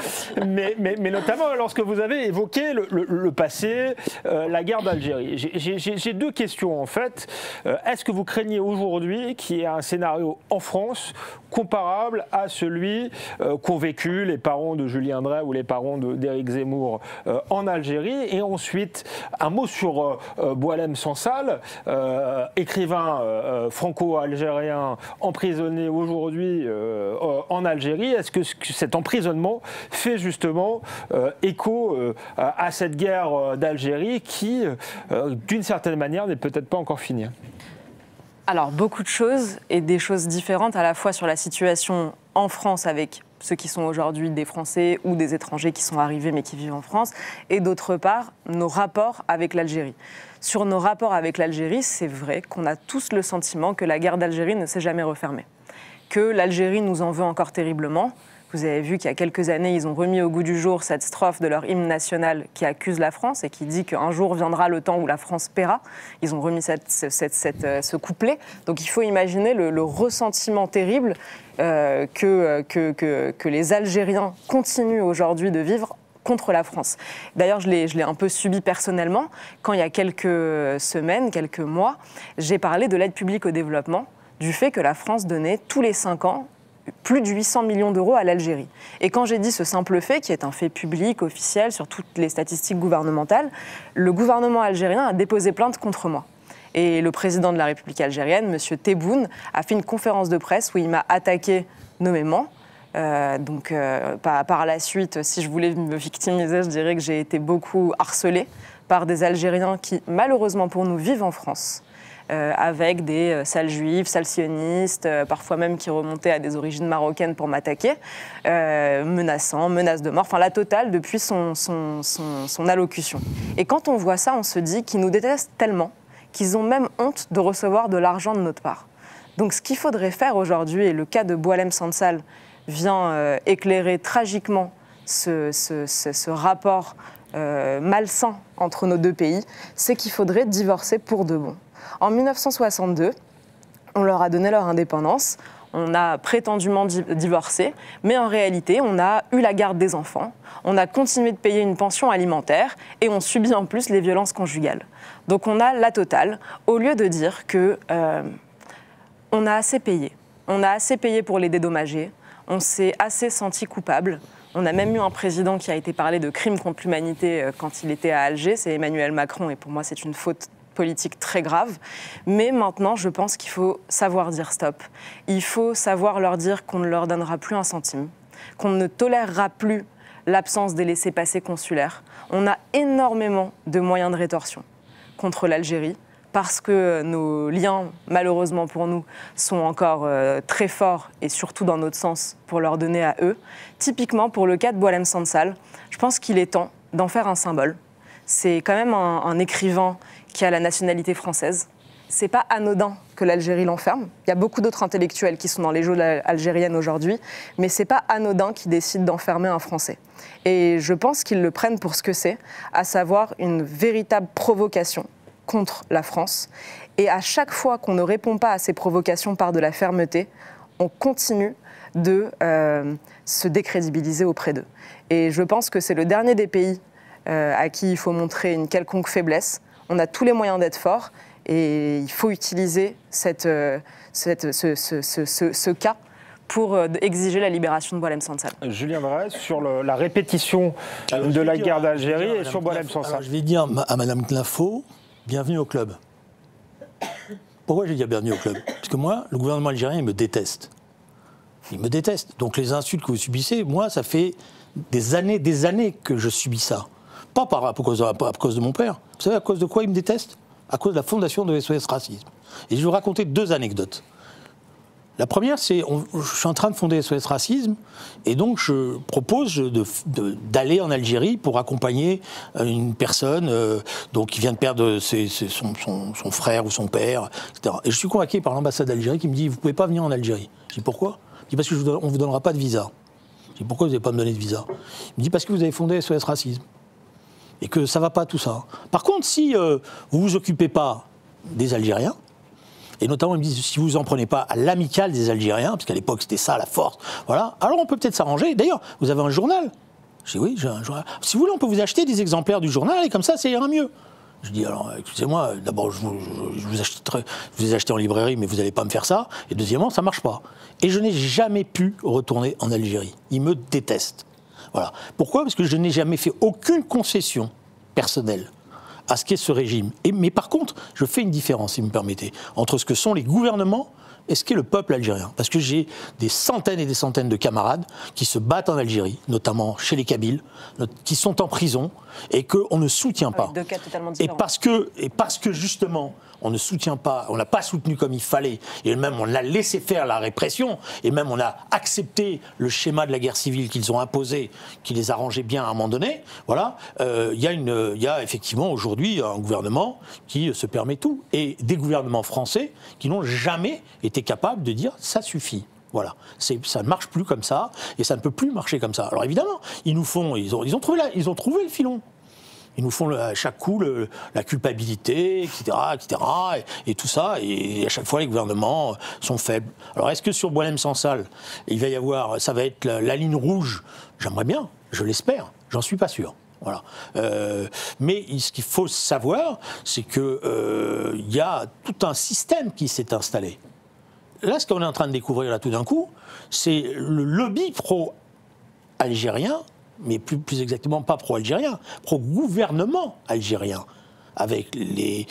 mais notamment lorsque vous avez évoqué le passé, la guerre d'Algérie. J'ai 2 questions, en fait. Est-ce que vous craignez aujourd'hui qu'il y ait un scénario en France comparable à celui qu'ont vécu les parents de Julien Drey ou les parents d'Éric Zemmour en Algérie? Et ensuite, un mot sur Boualem Sansal, écrivain franco-algérien emprisonné aujourd'hui en Algérie. Est-ce que cet emprisonnement fait justement écho à cette guerre d'Algérie qui, d'une certaine manière, n'est peut-être pas encore finie? Alors, beaucoup de choses, et des choses différentes à la fois sur la situation en France avec ceux qui sont aujourd'hui des Français ou des étrangers qui sont arrivés mais qui vivent en France, et d'autre part, nos rapports avec l'Algérie. Sur nos rapports avec l'Algérie, c'est vrai qu'on a tous le sentiment que la guerre d'Algérie ne s'est jamais refermée, que l'Algérie nous en veut encore terriblement. Vous avez vu qu'il y a quelques années, ils ont remis au goût du jour cette strophe de leur hymne national qui accuse la France et qui dit qu'un jour viendra le temps où la France paiera. Ils ont remis ce couplet. Donc il faut imaginer le ressentiment terrible que les Algériens continuent aujourd'hui de vivre contre la France. D'ailleurs, je l'ai un peu subi personnellement quand il y a quelques semaines, quelques mois, j'ai parlé de l'aide publique au développement, du fait que la France donnait tous les 5 ans plus de 800 millions d'euros à l'Algérie. Et quand j'ai dit ce simple fait, qui est un fait public, officiel, sur toutes les statistiques gouvernementales, le gouvernement algérien a déposé plainte contre moi. Et le président de la République algérienne, M. Tebboune, a fait une conférence de presse où il m'a attaqué nommément. Par la suite, si je voulais me victimiser, je dirais que j'ai été beaucoup harcelée par des Algériens qui, malheureusement pour nous, vivent en France. Avec des sales juifs, sales sionistes, parfois même qui remontaient à des origines marocaines pour m'attaquer, menaces de mort, enfin la totale depuis son allocution. Et quand on voit ça, on se dit qu'ils nous détestent tellement qu'ils ont même honte de recevoir de l'argent de notre part. Donc ce qu'il faudrait faire aujourd'hui, et le cas de Boualem Sansal vient éclairer tragiquement ce rapport malsain entre nos deux pays, c'est qu'il faudrait divorcer pour de bon. En 1962, on leur a donné leur indépendance, on a prétendument divorcé, mais en réalité, on a eu la garde des enfants, on a continué de payer une pension alimentaire et on subit en plus les violences conjugales. Donc on a la totale, au lieu de dire que on a assez payé. On a assez payé pour les dédommager, on s'est assez senti coupable. On a même eu un président qui a été parlé de crimes contre l'humanité quand il était à Alger, c'est Emmanuel Macron, et pour moi c'est une faute politique très grave. Mais maintenant, je pense qu'il faut savoir dire stop. Il faut savoir leur dire qu'on ne leur donnera plus un centime, qu'on ne tolérera plus l'absence des laissez-passer consulaires. On a énormément de moyens de rétorsion contre l'Algérie, parce que nos liens, malheureusement pour nous, sont encore très forts, et surtout dans notre sens, pour leur donner à eux. Typiquement, pour le cas de Boualem Sansal, je pense qu'il est temps d'en faire un symbole. C'est quand même un écrivain qui a la nationalité française. C'est pas anodin que l'Algérie l'enferme. Il y a beaucoup d'autres intellectuels qui sont dans les geôles algériennes aujourd'hui, mais c'est pas anodin qu'ils décident d'enfermer un Français. Et je pense qu'ils le prennent pour ce que c'est, à savoir une véritable provocation contre la France. Et à chaque fois qu'on ne répond pas à ces provocations par de la fermeté, on continue de se décrédibiliser auprès d'eux. Et je pense que c'est le dernier des pays à qui il faut montrer une quelconque faiblesse. On a tous les moyens d'être forts et il faut utiliser ce cas pour exiger la libération de Boualem Sansal. Julien Drey, sur la répétition de la guerre d'Algérie et sur Boualem Sansal. Je vais dire à Mme Klinfo, bienvenue au club. Pourquoi j'ai dit bienvenue au club? Parce que moi, le gouvernement algérien, il me déteste. Il me déteste. Donc les insultes que vous subissez, moi, ça fait des années que je subis ça. Pas à cause de mon père. Vous savez à cause de quoi il me déteste? À cause de la fondation de SOS Racisme. Et je vais vous raconter 2 anecdotes. La première, c'est je suis en train de fonder SOS Racisme, et donc je propose d'aller en Algérie pour accompagner une personne qui vient de perdre son frère ou son père, etc. Et je suis convaincu par l'ambassade d'Algérie qui me dit « Vous ne pouvez pas venir en Algérie ». Je dis « Pourquoi ?» Il dit « Parce qu'on ne vous donnera pas de visa ». Je dis « Pourquoi vous n'allez pas me donner de visa ?» Il me dit « Parce que vous avez fondé SOS Racisme. » Et que ça ne va pas tout ça. Par contre, si vous ne vous occupez pas des Algériens, et notamment, ils me disent, si vous en prenez pas à l'amicale des Algériens, parce qu'à l'époque, c'était ça, la force, voilà, alors on peut peut-être s'arranger. D'ailleurs, vous avez un journal. Je dis, oui, j'ai un journal. Si vous voulez, on peut vous acheter des exemplaires du journal, et comme ça ira mieux. Je dis, alors, excusez-moi, d'abord, je vous ai acheté en librairie, mais vous n'allez pas me faire ça. Et deuxièmement, ça ne marche pas. Et je n'ai jamais pu retourner en Algérie. Ils me détestent. Voilà. Pourquoi? Parce que je n'ai jamais fait aucune concession personnelle à ce qu'est ce régime. Mais par contre, je fais une différence, si vous me permettez, entre ce que sont les gouvernements et ce qu'est le peuple algérien. Parce que j'ai des centaines et des centaines de camarades qui se battent en Algérie, notamment chez les Kabyles, qui sont en prison et qu'on ne soutient pas. Deux cas totalement différents. Et parce que justement, on ne soutient pas, on n'a pas soutenu comme il fallait, et même on a laissé faire la répression, et même on a accepté le schéma de la guerre civile qu'ils ont imposé, qui les arrangeait bien à un moment donné, voilà, il y a effectivement aujourd'hui un gouvernement qui se permet tout, et des gouvernements français qui n'ont jamais été capables de dire « ça suffit ». Voilà, ça ne marche plus comme ça, et ça ne peut plus marcher comme ça. Alors évidemment, ils ont trouvé le filon. Ils nous font à chaque coup la culpabilité, etc., et tout ça, et à chaque fois les gouvernements sont faibles. Alors est-ce que sur Boualem Sansal, ça va être la ligne rouge? J'aimerais bien, je l'espère, j'en suis pas sûr. Voilà. Mais ce qu'il faut savoir, c'est qu'il y a tout un système qui s'est installé. là, ce qu'on est en train de découvrir là tout d'un coup, c'est le lobby pro-algérien, mais plus exactement pas pro-algérien, pro-gouvernement algérien, avec les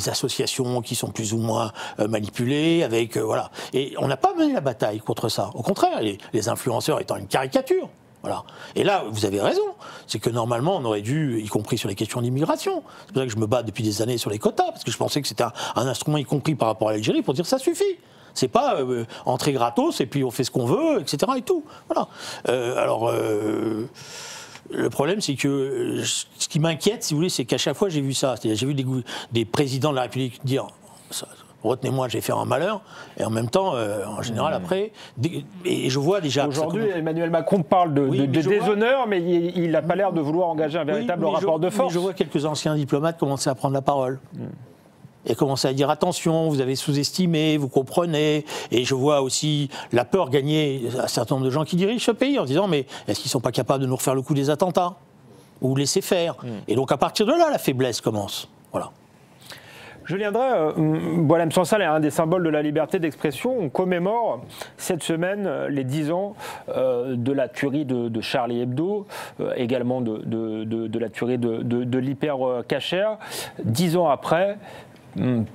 associations qui sont plus ou moins manipulées, avec voilà. Et on n'a pas mené la bataille contre ça. Au contraire, les influenceurs étant une caricature. Voilà. Et là, vous avez raison, c'est que normalement, on aurait dû, y compris sur les questions d'immigration, c'est pour ça que je me bats depuis des années sur les quotas, parce que je pensais que c'était un instrument, y compris par rapport à l'Algérie, pour dire ça suffit. C'est pas entrer gratos et puis on fait ce qu'on veut, etc. et tout. Voilà. Le problème, c'est que ce qui m'inquiète, si vous voulez, c'est qu'à chaque fois j'ai vu ça. C'est-à-dire, j'ai vu des présidents de la République dire retenez-moi, je vais faire un malheur, et en même temps, en général, après, et je vois déjà... Aujourd'hui, Emmanuel Macron parle de déshonneur, mais il n'a pas l'air de vouloir engager un véritable rapport de force. Je vois quelques anciens diplomates commencer à prendre la parole. Et commencer à dire attention, vous avez sous-estimé, vous comprenez. Et je vois aussi la peur gagner un certain nombre de gens qui dirigent ce pays en disant mais est-ce qu'ils ne sont pas capables de nous refaire le coup des attentats ou laisser faire. Et donc à partir de là, la faiblesse commence. Voilà. Julien Drey, Boualem Sansal est un des symboles de la liberté d'expression. On commémore cette semaine les 10 ans de la tuerie de Charlie Hebdo, également de la tuerie de l'Hyper Cacher. 10 ans après,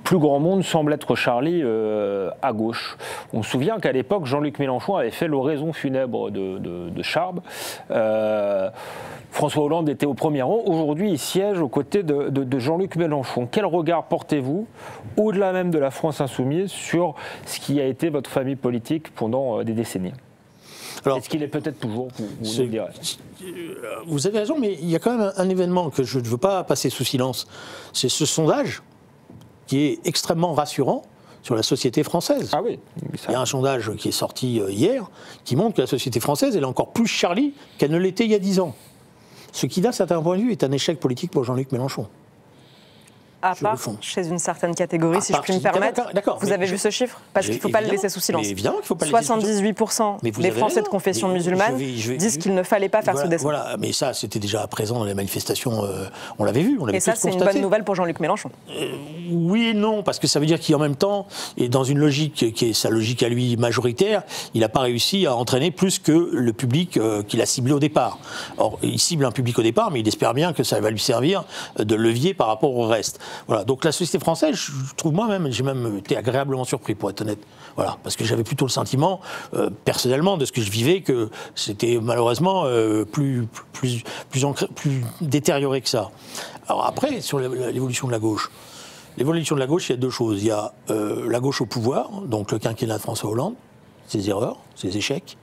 plus grand monde semble être Charlie à gauche. On se souvient qu'à l'époque, Jean-Luc Mélenchon avait fait l'oraison funèbre de Charb. François Hollande était au premier rang. Aujourd'hui, il siège aux côtés de Jean-Luc Mélenchon. Quel regard portez-vous, au-delà même de la France insoumise, sur ce qui a été votre famille politique pendant des décennies ? Est-ce qu'il est peut-être toujours, vous le direz ? Vous avez raison, mais il y a quand même un événement que je ne veux pas passer sous silence. C'est ce sondage qui est extrêmement rassurant sur la société française. Ah oui. Il y a un sondage qui est sorti hier qui montre que la société française elle est encore plus Charlie qu'elle ne l'était il y a 10 ans. Ce qui, d'un certain point de vue, est un échec politique pour Jean-Luc Mélenchon. À part chez une certaine catégorie, si je puis me permettre. Vous avez vu ce chiffre ? Parce qu'il ne faut pas le laisser sous silence. 78% des Français de confession musulmane disent qu'il ne fallait pas faire ce dessin. Voilà, mais ça, c'était déjà présent dans les manifestations, on l'avait vu, on l'avait tous constaté. Et ça, c'est une bonne nouvelle pour Jean-Luc Mélenchon. Oui et non, parce que ça veut dire qu'en même temps, et dans une logique qui est sa logique à lui majoritaire, il n'a pas réussi à entraîner plus que le public qu'il a ciblé au départ. Or, il cible un public au départ, mais il espère bien que ça va lui servir de levier par rapport au reste. Voilà, donc la société française, je trouve moi-même, j'ai même été agréablement surpris, pour être honnête. Voilà, parce que j'avais plutôt le sentiment, personnellement, de ce que je vivais, que c'était malheureusement plus détérioré que ça. Alors après, sur l'évolution de la gauche. L'évolution de la gauche, il y a deux choses. Il y a la gauche au pouvoir, donc le quinquennat de François Hollande, ses erreurs, ses échecs.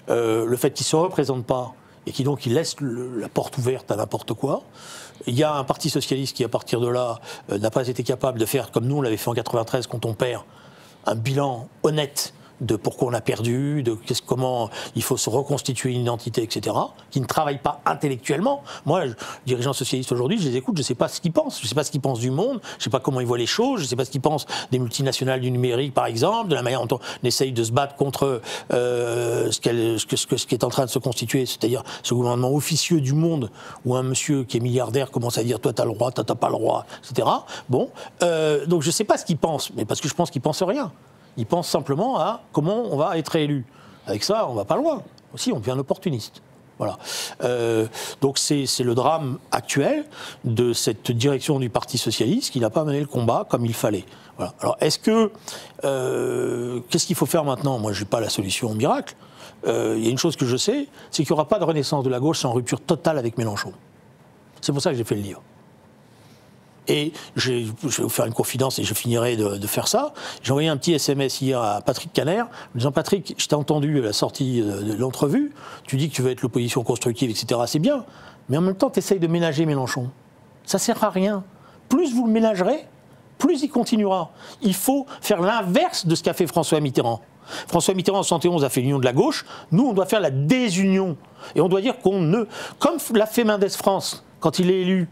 Le fait qu'il ne se représente pas et qu'il laisse la porte ouverte à n'importe quoi. Il y a un parti socialiste qui, à partir de là, n'a pas été capable de faire, comme nous on l'avait fait en 93 quand on perd, un bilan honnête de pourquoi on a perdu, de comment il faut se reconstituer une identité, etc., qui ne travaillent pas intellectuellement. Moi, dirigeants socialistes aujourd'hui, je les écoute, je ne sais pas ce qu'ils pensent. Je ne sais pas ce qu'ils pensent du monde, je ne sais pas comment ils voient les choses, je ne sais pas ce qu'ils pensent des multinationales du numérique, par exemple, de la manière dont on essaye de se battre contre ce qui est en train de se constituer, c'est-à-dire ce gouvernement officieux du monde, où un monsieur qui est milliardaire commence à dire « toi, tu as le droit, toi, tu n'as pas le droit », etc. Bon, donc je ne sais pas ce qu'ils pensent, mais parce que je pense qu'ils ne pensent rien. Ils pensent simplement à comment on va être élu. Avec ça, on ne va pas loin. Aussi, on devient opportuniste. Voilà. Donc c'est le drame actuel de cette direction du Parti socialiste qui n'a pas mené le combat comme il fallait. Voilà. Alors est-ce que qu'est-ce qu'il faut faire maintenant ? Moi, je n'ai pas la solution miracle. Il y a une chose que je sais, c'est qu'il n'y aura pas de renaissance de la gauche sans rupture totale avec Mélenchon. C'est pour ça que j'ai fait le livre. Et je vais vous faire une confidence et je finirai de faire ça. J'ai envoyé un petit SMS hier à Patrick Caner, en disant « Patrick, je t'ai entendu à la sortie de l'entrevue, tu dis que tu veux être l'opposition constructive, etc. C'est bien, mais en même temps, tu essayes de ménager Mélenchon. Ça ne sert à rien. Plus vous le ménagerez, plus il continuera. Il faut faire l'inverse de ce qu'a fait François Mitterrand. François Mitterrand en 1971 a fait l'union de la gauche. Nous, on doit faire la désunion. Et on doit dire qu'on ne... Comme l'a fait Mendès France, quand il est élu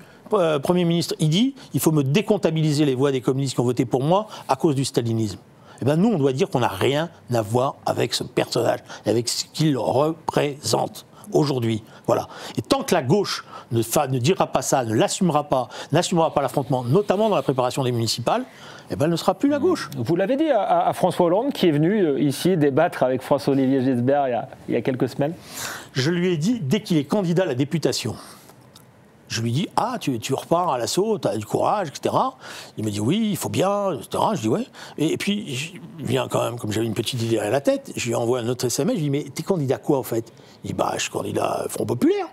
Premier ministre, il dit il faut me décomptabiliser les voix des communistes qui ont voté pour moi à cause du stalinisme. Eh bien, nous, on doit dire qu'on n'a rien à voir avec ce personnage, avec ce qu'il représente. aujourd'hui. Voilà. Et tant que la gauche ne dira pas ça, ne l'assumera pas, n'assumera pas l'affrontement, notamment dans la préparation des municipales, eh ben, elle ne sera plus la gauche. Vous l'avez dit à François Hollande, qui est venu ici débattre avec François-Olivier Gisbert il y a quelques semaines. Je lui ai dit, dès qu'il est candidat à la députation, je lui dis, tu repars à l'assaut, tu as du courage, etc. Il me dit, oui, il faut bien, etc. Je dis, ouais. Et puis, je viens quand même, comme j'avais une petite idée à la tête, je lui envoie un autre SMS, je lui dis, mais t'es candidat quoi, en fait? Il dit, je suis candidat Front Populaire.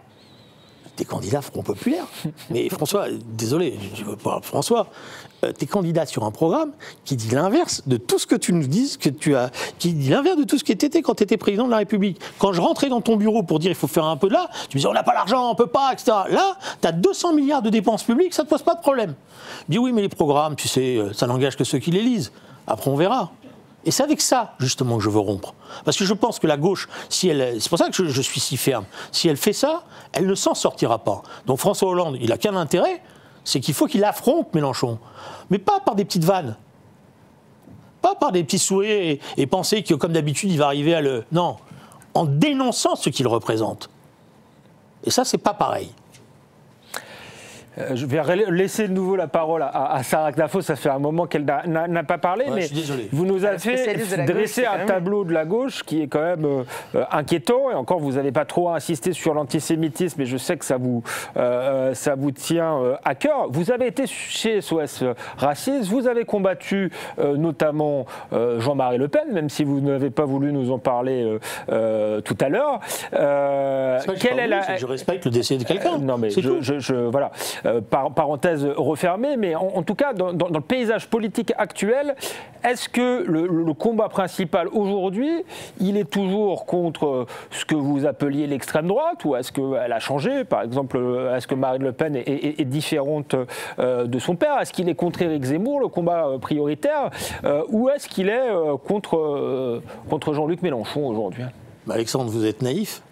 T'es candidat Front Populaire. Mais François, désolé, je veux pas François, t'es candidat sur un programme qui dit l'inverse de tout ce que tu nous dis, qui dit l'inverse de tout ce que t'étais quand t'étais président de la République. Quand je rentrais dans ton bureau pour dire il faut faire un peu de là, tu me disais on n'a pas l'argent, on peut pas, etc. Là, t'as 200 milliards de dépenses publiques, ça te pose pas de problème. Je dis oui, mais les programmes, tu sais, ça n'engage que ceux qui les lisent. Après, on verra. Et c'est avec ça, justement, que je veux rompre. Parce que je pense que la gauche, c'est pour ça que je suis si ferme, si elle fait ça, elle ne s'en sortira pas. Donc François Hollande, il n'a qu'un intérêt, c'est qu'il faut qu'il affronte Mélenchon. Mais pas par des petites vannes. Pas par des petits souhaits et penser que, comme d'habitude, il va arriver à le... Non, en dénonçant ce qu'il représente. Et ça, c'est pas pareil. Je vais laisser de nouveau la parole à Sarah Knafo. Ça fait un moment qu'elle n'a pas parlé, mais vous nous avez fait dresser un tableau de la gauche qui est quand même inquiétant. Et encore, vous n'avez pas trop insisté sur l'antisémitisme, et je sais que ça vous tient à cœur. Vous avez été chez SOS Racisme, vous avez combattu notamment Jean-Marie Le Pen, même si vous n'avez pas voulu nous en parler tout à l'heure. Je respecte le décès de quelqu'un. Non, mais voilà. Parenthèse refermée, mais en tout cas, dans le paysage politique actuel, est-ce que le combat principal aujourd'hui, il est toujours contre ce que vous appeliez l'extrême droite, ou est-ce qu'elle a changé? Par exemple, est-ce que Marine Le Pen est différente de son père? Est-ce qu'il est contre Éric Zemmour, le combat prioritaire, ou est-ce qu'il est contre Jean-Luc Mélenchon aujourd'hui? Alexandre, vous êtes naïf,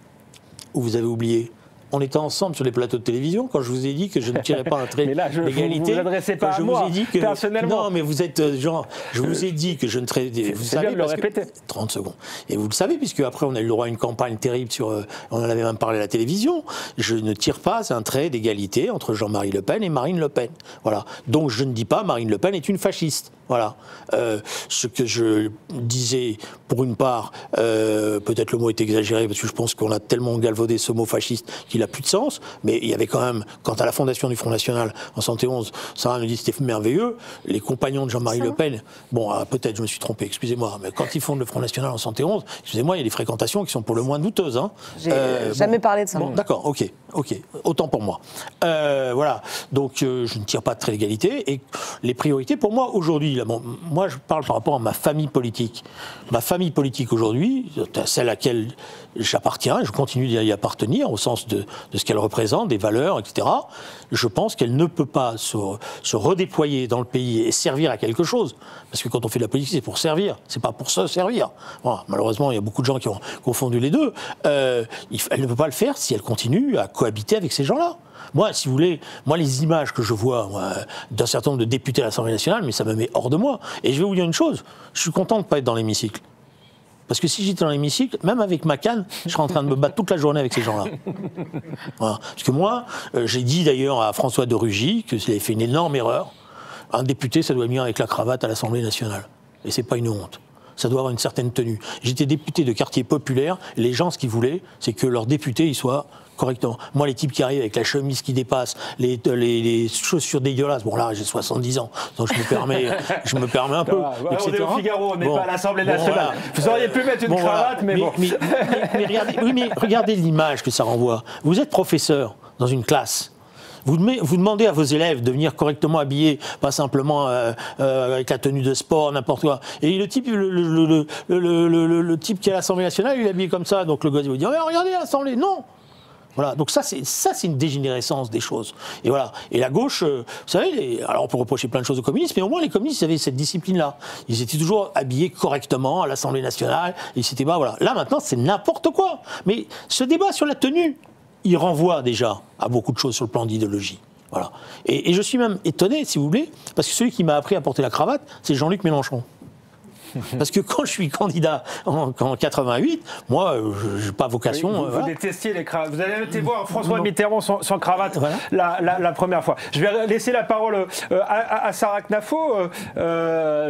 ou vous avez oublié? On était ensemble sur les plateaux de télévision quand je vous ai dit que je ne tirais pas un trait d'égalité. Vous ne vous adressez pas à moi, personnellement. Non, mais vous êtes genre... Je vous ai dit que je ne traitais... Vous savez, bien de le répéter. 30 secondes. Et vous le savez, puisque après on a eu le droit à une campagne terrible sur... On en avait même parlé à la télévision. Je ne tire pas un trait d'égalité entre Jean-Marie Le Pen et Marine Le Pen. Voilà. Donc je ne dis pas Marine Le Pen est une fasciste. Voilà. Ce que je disais, pour une part, peut-être le mot est exagéré, parce que je pense qu'on a tellement galvaudé ce mot fasciste qu'il n'a plus de sens, mais il y avait quand même, quant à la fondation du Front National en 71, Sarah me dit que c'était merveilleux, les compagnons de Jean-Marie Le Pen, bon, peut-être je me suis trompé, excusez-moi, mais quand ils fondent le Front National en 71, excusez-moi, il y a des fréquentations qui sont pour le moins douteuses. Hein. J'ai jamais parlé de ça. Bon, d'accord, ok, autant pour moi. Voilà, donc je ne tire pas de trait d'égalité, et les priorités pour moi aujourd'hui, moi, je parle par rapport à ma famille politique. Ma famille politique aujourd'hui, celle à laquelle j'appartiens, je continue d'y appartenir au sens de ce qu'elle représente, des valeurs, etc. Je pense qu'elle ne peut pas se redéployer dans le pays et servir à quelque chose. Parce que quand on fait de la politique, c'est pour servir, c'est pas pour se servir. Voilà, malheureusement, il y a beaucoup de gens qui ont confondu les deux. Elle ne peut pas le faire si elle continue à cohabiter avec ces gens-là. Moi, si vous voulez, les images que je vois d'un certain nombre de députés à l'Assemblée nationale, mais ça me met hors de moi. Et je vais vous dire une chose, je suis content de ne pas être dans l'hémicycle. Parce que si j'étais dans l'hémicycle, même avec ma canne, je serais en train de me battre toute la journée avec ces gens-là. Voilà. Parce que moi, j'ai dit d'ailleurs à François de Rugy qu'il avait fait une énorme erreur. Un député, ça doit venir avec la cravate à l'Assemblée nationale. Et c'est pas une honte. Ça doit avoir une certaine tenue. J'étais député de quartier populaire, et les gens, ce qu'ils voulaient, c'est que leurs députés, ils soient correctement. Moi, les types qui arrivent avec la chemise qui dépasse, les chaussures dégueulasses, bon là, j'ai 70 ans, donc je me permets un peu, etc. On est au Figaro, on n'est pas à l'Assemblée nationale. Voilà. Vous auriez pu mettre une cravate, mais bon. Mais regardez l'image que ça renvoie. Vous êtes professeur dans une classe. Vous demandez à vos élèves de venir correctement habillés, pas simplement avec la tenue de sport, n'importe quoi. Et le type, le type qui est à l'Assemblée nationale, il est habillé comme ça. Donc le gars, il va dire, regardez l'Assemblée. Non. Voilà, donc ça c'est une dégénérescence des choses. Et voilà. Et la gauche, vous savez, alors on peut reprocher plein de choses aux communistes, mais au moins les communistes avaient cette discipline-là. Ils étaient toujours habillés correctement à l'Assemblée nationale. Et c'était voilà. Là maintenant, c'est n'importe quoi. Mais ce débat sur la tenue, il renvoie déjà à beaucoup de choses sur le plan d'idéologie. Voilà. Et je suis même étonné, si vous voulez, parce que celui qui m'a appris à porter la cravate, c'est Jean-Luc Mélenchon. Parce que quand je suis candidat en 88, moi, je n'ai pas vocation... Oui, vous détestiez les cravates. Vous avez été voir François Mitterrand sans cravate la première fois. Je vais laisser la parole à Sarah Knafo.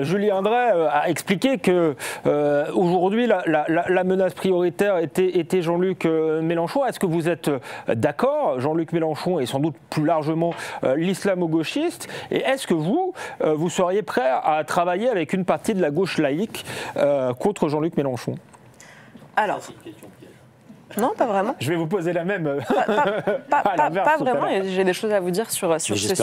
Julien Dray a expliqué que aujourd'hui, la menace prioritaire était Jean-Luc Mélenchon. Est-ce que vous êtes d'accord? Jean-Luc Mélenchon est sans doute plus largement l'islamo-gauchiste. Et est-ce que vous seriez prêt à travailler avec une partie de la gauche laïque contre Jean-Luc Mélenchon? Alors, non, pas vraiment. Je vais vous poser la même. Pas vraiment, j'ai des choses à vous dire sur ce sujet.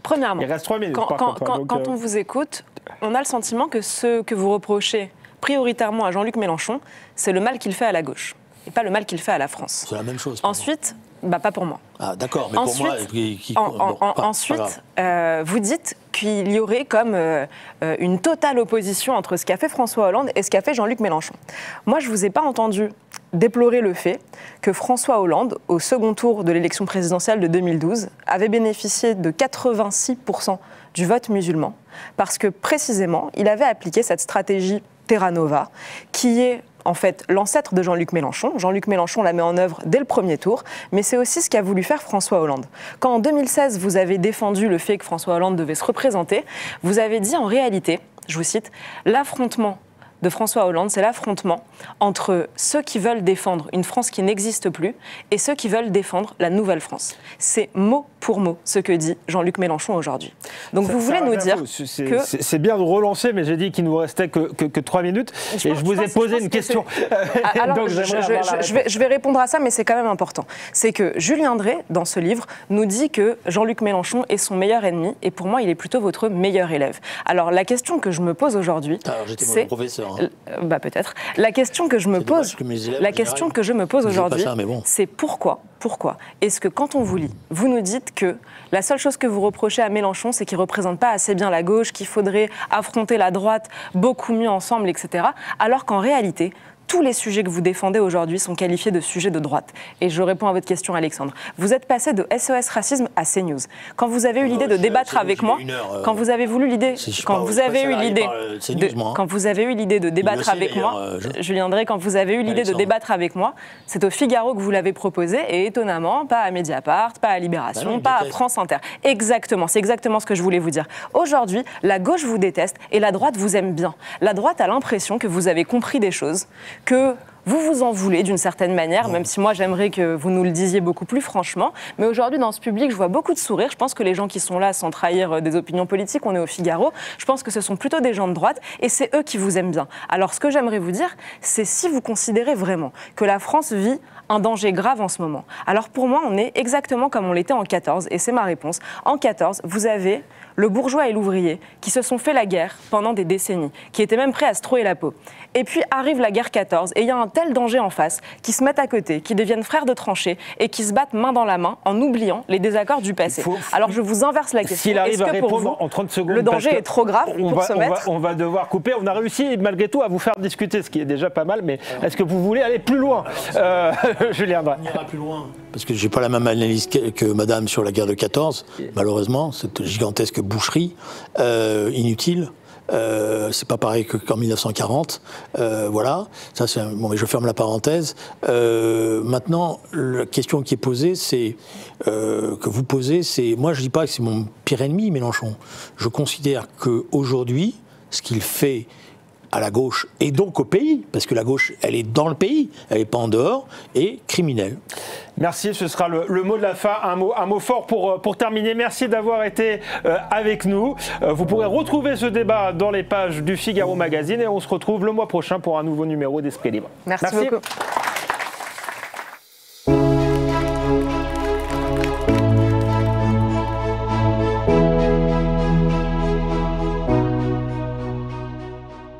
Premièrement, il reste 3 minutes, quand on vous écoute, on a le sentiment que ce que vous reprochez prioritairement à Jean-Luc Mélenchon, c'est le mal qu'il fait à la gauche, et pas le mal qu'il fait à la France. C'est la même chose. Ensuite, pas pour moi. Ah d'accord, mais ensuite, pour moi... ensuite, vous dites qu'il y aurait comme une totale opposition entre ce qu'a fait François Hollande et ce qu'a fait Jean-Luc Mélenchon. Moi, je ne vous ai pas entendu déplorer le fait que François Hollande, au second tour de l'élection présidentielle de 2012, avait bénéficié de 86% du vote musulman, parce que précisément, il avait appliqué cette stratégie Terra Nova, qui est en fait l'ancêtre de Jean-Luc Mélenchon. Jean-Luc Mélenchon la met en œuvre dès le premier tour, mais c'est aussi ce qu'a voulu faire François Hollande. Quand en 2016, vous avez défendu le fait que François Hollande devait se représenter, vous avez dit en réalité, je vous cite, l'affrontement de François Hollande, c'est l'affrontement entre ceux qui veulent défendre une France qui n'existe plus et ceux qui veulent défendre la nouvelle France. C'est mot pour mot ce que dit Jean-Luc Mélenchon aujourd'hui. Donc vous voulez nous dire que... C'est bien de relancer, mais j'ai dit qu'il nous restait que 3 minutes et je vous ai posé une question. Alors, donc, je vais répondre à ça, mais c'est quand même important. C'est que Julien Dray, dans ce livre, nous dit que Jean-Luc Mélenchon est son meilleur ennemi et pour moi, il est plutôt votre meilleur élève. Alors la question que je me pose aujourd'hui, c'est... peut-être. La question que je me pose, aujourd'hui, c'est pourquoi est-ce que quand on vous lit, vous nous dites que la seule chose que vous reprochez à Mélenchon, c'est qu'il ne représente pas assez bien la gauche, qu'il faudrait affronter la droite beaucoup mieux ensemble, etc. Alors qu'en réalité, tous les sujets que vous défendez aujourd'hui sont qualifiés de sujets de droite. Et je réponds à votre question, Alexandre. Vous êtes passé de SOS Racisme à CNews. Quand vous avez eu l'idée de débattre avec moi, quand vous avez eu l'idée de débattre avec moi, Julien Dray, quand vous avez eu l'idée de débattre avec moi, c'est au Figaro que vous l'avez proposé, et étonnamment, pas à Mediapart, pas à Libération, pas à France Inter. Exactement, c'est exactement ce que je voulais vous dire. Aujourd'hui, la gauche vous déteste et la droite vous aime bien. La droite a l'impression que vous avez compris des choses, que vous vous en voulez d'une certaine manière, même si moi j'aimerais que vous nous le disiez beaucoup plus franchement. Mais aujourd'hui dans ce public, je vois beaucoup de sourires. Je pense que les gens qui sont là, sans trahir des opinions politiques, on est au Figaro, je pense que ce sont plutôt des gens de droite et c'est eux qui vous aiment bien. Alors ce que j'aimerais vous dire, c'est si vous considérez vraiment que la France vit un danger grave en ce moment. Alors pour moi, on est exactement comme on l'était en 14 et c'est ma réponse. En 14, vous avez le bourgeois et l'ouvrier qui se sont fait la guerre pendant des décennies, qui étaient même prêts à se trouer la peau. Et puis arrive la guerre 14 et il y a un tel danger en face qu'ils se mettent à côté, qui deviennent frères de tranchées et qui se battent main dans la main en oubliant les désaccords du passé. Alors je vous inverse la question. S'il arrive à répondre en 30 secondes, le danger est trop grave pour se mettre... On va devoir couper. On a réussi malgré tout à vous faire discuter, ce qui est déjà pas mal, mais est-ce que vous voulez aller plus loin, Julien Dray? On ira plus loin. Parce que je n'ai pas la même analyse que madame sur la guerre de 14, malheureusement, cette gigantesque boucherie inutile. C'est pas pareil qu'en 1940. Voilà. Ça, bon, mais je ferme la parenthèse. Maintenant, la question qui est posée, c'est que vous posez, c'est moi je dis pas que c'est mon pire ennemi, Mélenchon. Je considère qu'aujourd'hui, ce qu'il fait à la gauche et donc au pays, parce que la gauche, elle est dans le pays, elle n'est pas en dehors, est criminelle. Merci, ce sera le mot de la fin, un mot fort pour terminer. Merci d'avoir été avec nous. Vous pourrez retrouver ce débat dans les pages du Figaro Magazine et on se retrouve le mois prochain pour un nouveau numéro d'Esprit Libre. Merci beaucoup.